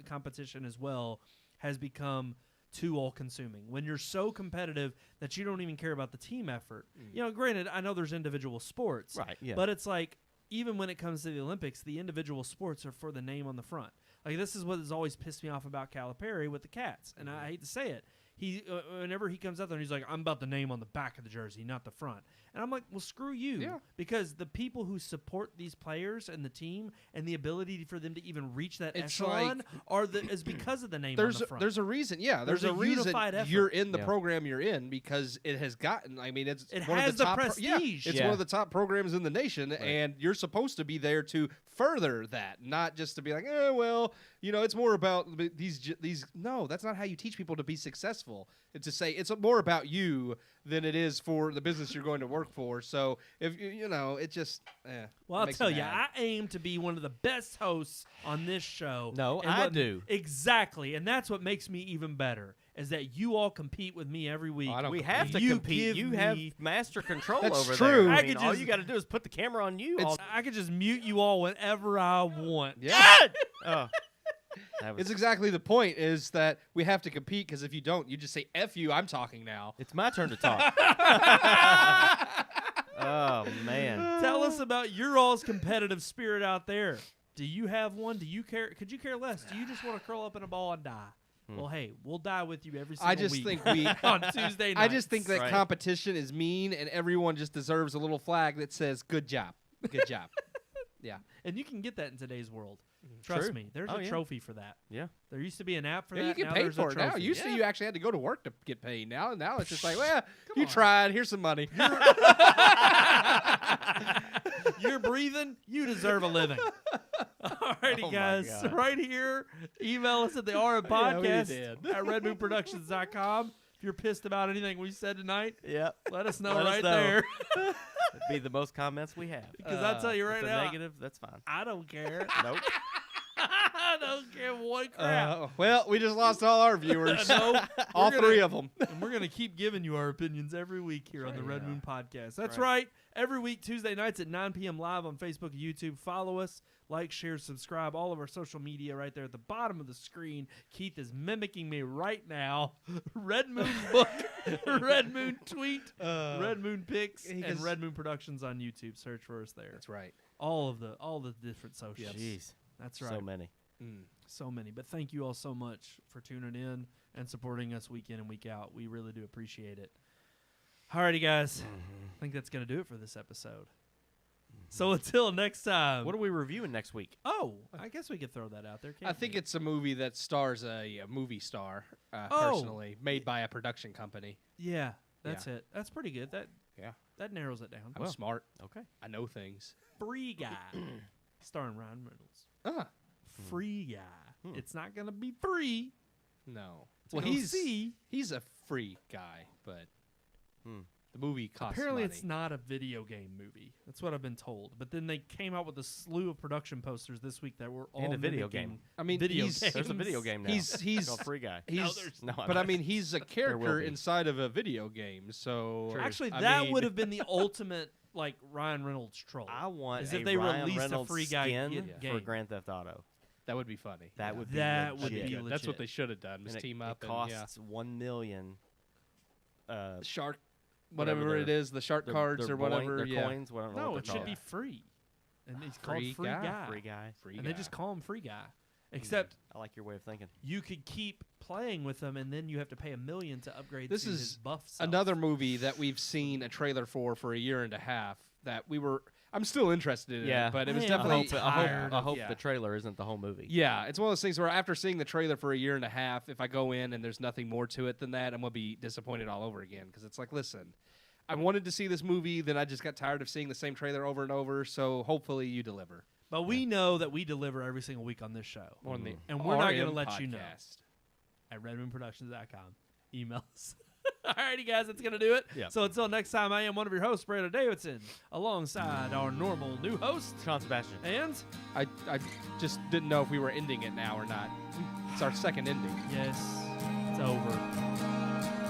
competition as well has become too all-consuming. When you're so competitive that you don't even care about the team effort. Granted, I know there's individual sports, Right. Yeah. but it's like even when it comes to the Olympics, the individual sports are for the name on the front. Like this is what has always pissed me off about Calipari with the Cats, and I hate to say it. He whenever he comes out there and he's like, "I'm about the name on the back of the jersey, not the front," and I'm like, "Well, screw you," Yeah. because the people who support these players and the team and the ability for them to even reach that It's echelon like- is because of the name There's on the front. there's a reason. Yeah, there's, There's a a reason unified effort. you're in the Yeah. program you're in because it has gotten. I mean, it's It one has of the the top. prestige. It's Yeah. one of the top programs in the nation, and you're supposed to be there to further that, not just to be like, well, it's more about these. No, that's not how you teach people to be successful. It's to say it's more about you than it is for the business you're going to work for. So if it just. Well, I'll tell you, I aim to be one of the best hosts on this show. No, And I do. Exactly, and that's what makes me even better, is that you all compete with me every week. I don't we compete. have to You compete. give You have me- master control That's over true. there. I I could mean, all just- you got to do is put the camera on you. all- I could just mute you all whenever I want. Yeah. Oh. That was- It's exactly the point is that we have to compete because if you don't, you just say F you, I'm talking now. It's my turn to talk. Oh man. Tell us about your all's competitive spirit out there. Do you have one? Do you care? Could you care less? Do you just want to curl up in a ball and die? Well, hey, we'll die with you every single I just week think we on Tuesday night. I just think that Right. competition is mean and everyone just deserves a little flag that says good job. Good job. Yeah. and you can get that in today's world. Trust True. me, there's Oh, a yeah. trophy for that. Yeah. There used to be an app for Yeah, that. you get now paid there's for a it now. trophy. Used to Yeah. you actually had to go to work to get paid. Now it's just like, well, you on. tried. Here's some money. You're breathing, you deserve a living. Alrighty, Oh my guys. God. Right here, email us at the RM Yeah, we Podcast did. at redmoonproductions.com. If you're pissed about anything we said tonight, Yep. let us know Let us right know. there. It'd be the most comments we have. Because I'll tell you right If now, they're negative, that's fine. I don't care. Nope. I don't care one crap. Well, we just lost all our viewers. No, all we're gonna- three of them. And we're going to keep giving you our opinions every week here on the Red Yeah. Moon Podcast. That's right. Every week, Tuesday nights at 9 p.m. live on Facebook and YouTube. Follow us, like, share, subscribe. All of our social media right there at the bottom of the screen. Keith is mimicking me right now. Red Moon Book, Red Moon Tweet, Red Moon Pics, he and goes- Red Moon Productions on YouTube. Search for us there. That's right. All the different socials. Jeez. That's right. So many. So many. But thank you all so much for tuning in and supporting us week in and week out. We really do appreciate it. Alrighty, guys. I think that's going to do it for this episode. So until next time. What are we reviewing next week? Oh, I guess we could throw that out there. Can't I think we? it's a movie that stars a movie star, Oh. personally, made by a production company. Yeah, that's it. That's pretty good. Yeah. That narrows it down. I'm smart. Okay. I know things. Free Guy, starring Ryan Reynolds. Ah, Free Guy. It's not going to be free. no. Well, he's see. he's a free guy, but The movie costs Apparently, money. it's not a video game movie. That's what I've been told. But then they came out with a slew of production posters this week that were all And a video mimicking game. I mean, video he's- games. There's a video game now. He's called Free Guy. He's, there's No, but I mean, he's a will character be. inside of a video game. So True. Actually, I that mean- would have been the ultimate like Ryan Reynolds troll. I want As a if they Ryan released a Reynolds Free Guy skin game. for Grand Theft Auto. That would be funny. That would be That would legit. be good. That's what legit. they should have done. Was And team it up and costs $1 million. shark, whatever whatever it their- is, the shark their- cards their or whatever. their yeah. coins. Whatever, No, what it they're should be called. free. And it's Free called Free Guy? Guy. Free Guy. Free And they guy. just call him Free Guy. Except I like your way of thinking. you could keep playing with them, and then you have to pay $1 million to upgrade This to his is buff self. Another movie that we've seen a trailer for a year and a half that we were. I'm still interested in Yeah. it, but it was I am definitely. tired I of- hope yeah. the trailer isn't the whole movie. Yeah, it's one of those things where after seeing the trailer for a year and a half, if I go in and there's nothing more to it than that, I'm gonna be disappointed all over again because it's like, listen, I wanted to see this movie, then I just got tired of seeing the same trailer over and over. So hopefully you deliver. But we know that we deliver every single week on this show. On the And we're not going to RM let you know. podcast. At redmoonproductions.com. Emails. Alrighty, guys, that's going to do it. Yeah. So until next time, I am one of your hosts, Brandon Davidson, alongside our normal new host, Sean Sebastian. and I just didn't know if we were ending it now or not. It's our second ending. yes, it's over.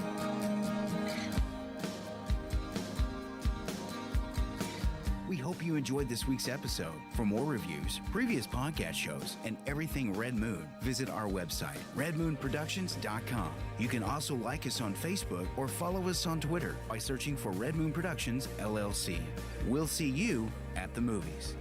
We hope you enjoyed this week's episode. For more reviews, previous podcast shows, and everything Red Moon, visit our website, redmoonproductions.com. You can also like us on Facebook or follow us on Twitter by searching for Red Moon Productions, LLC. We'll see you at the movies.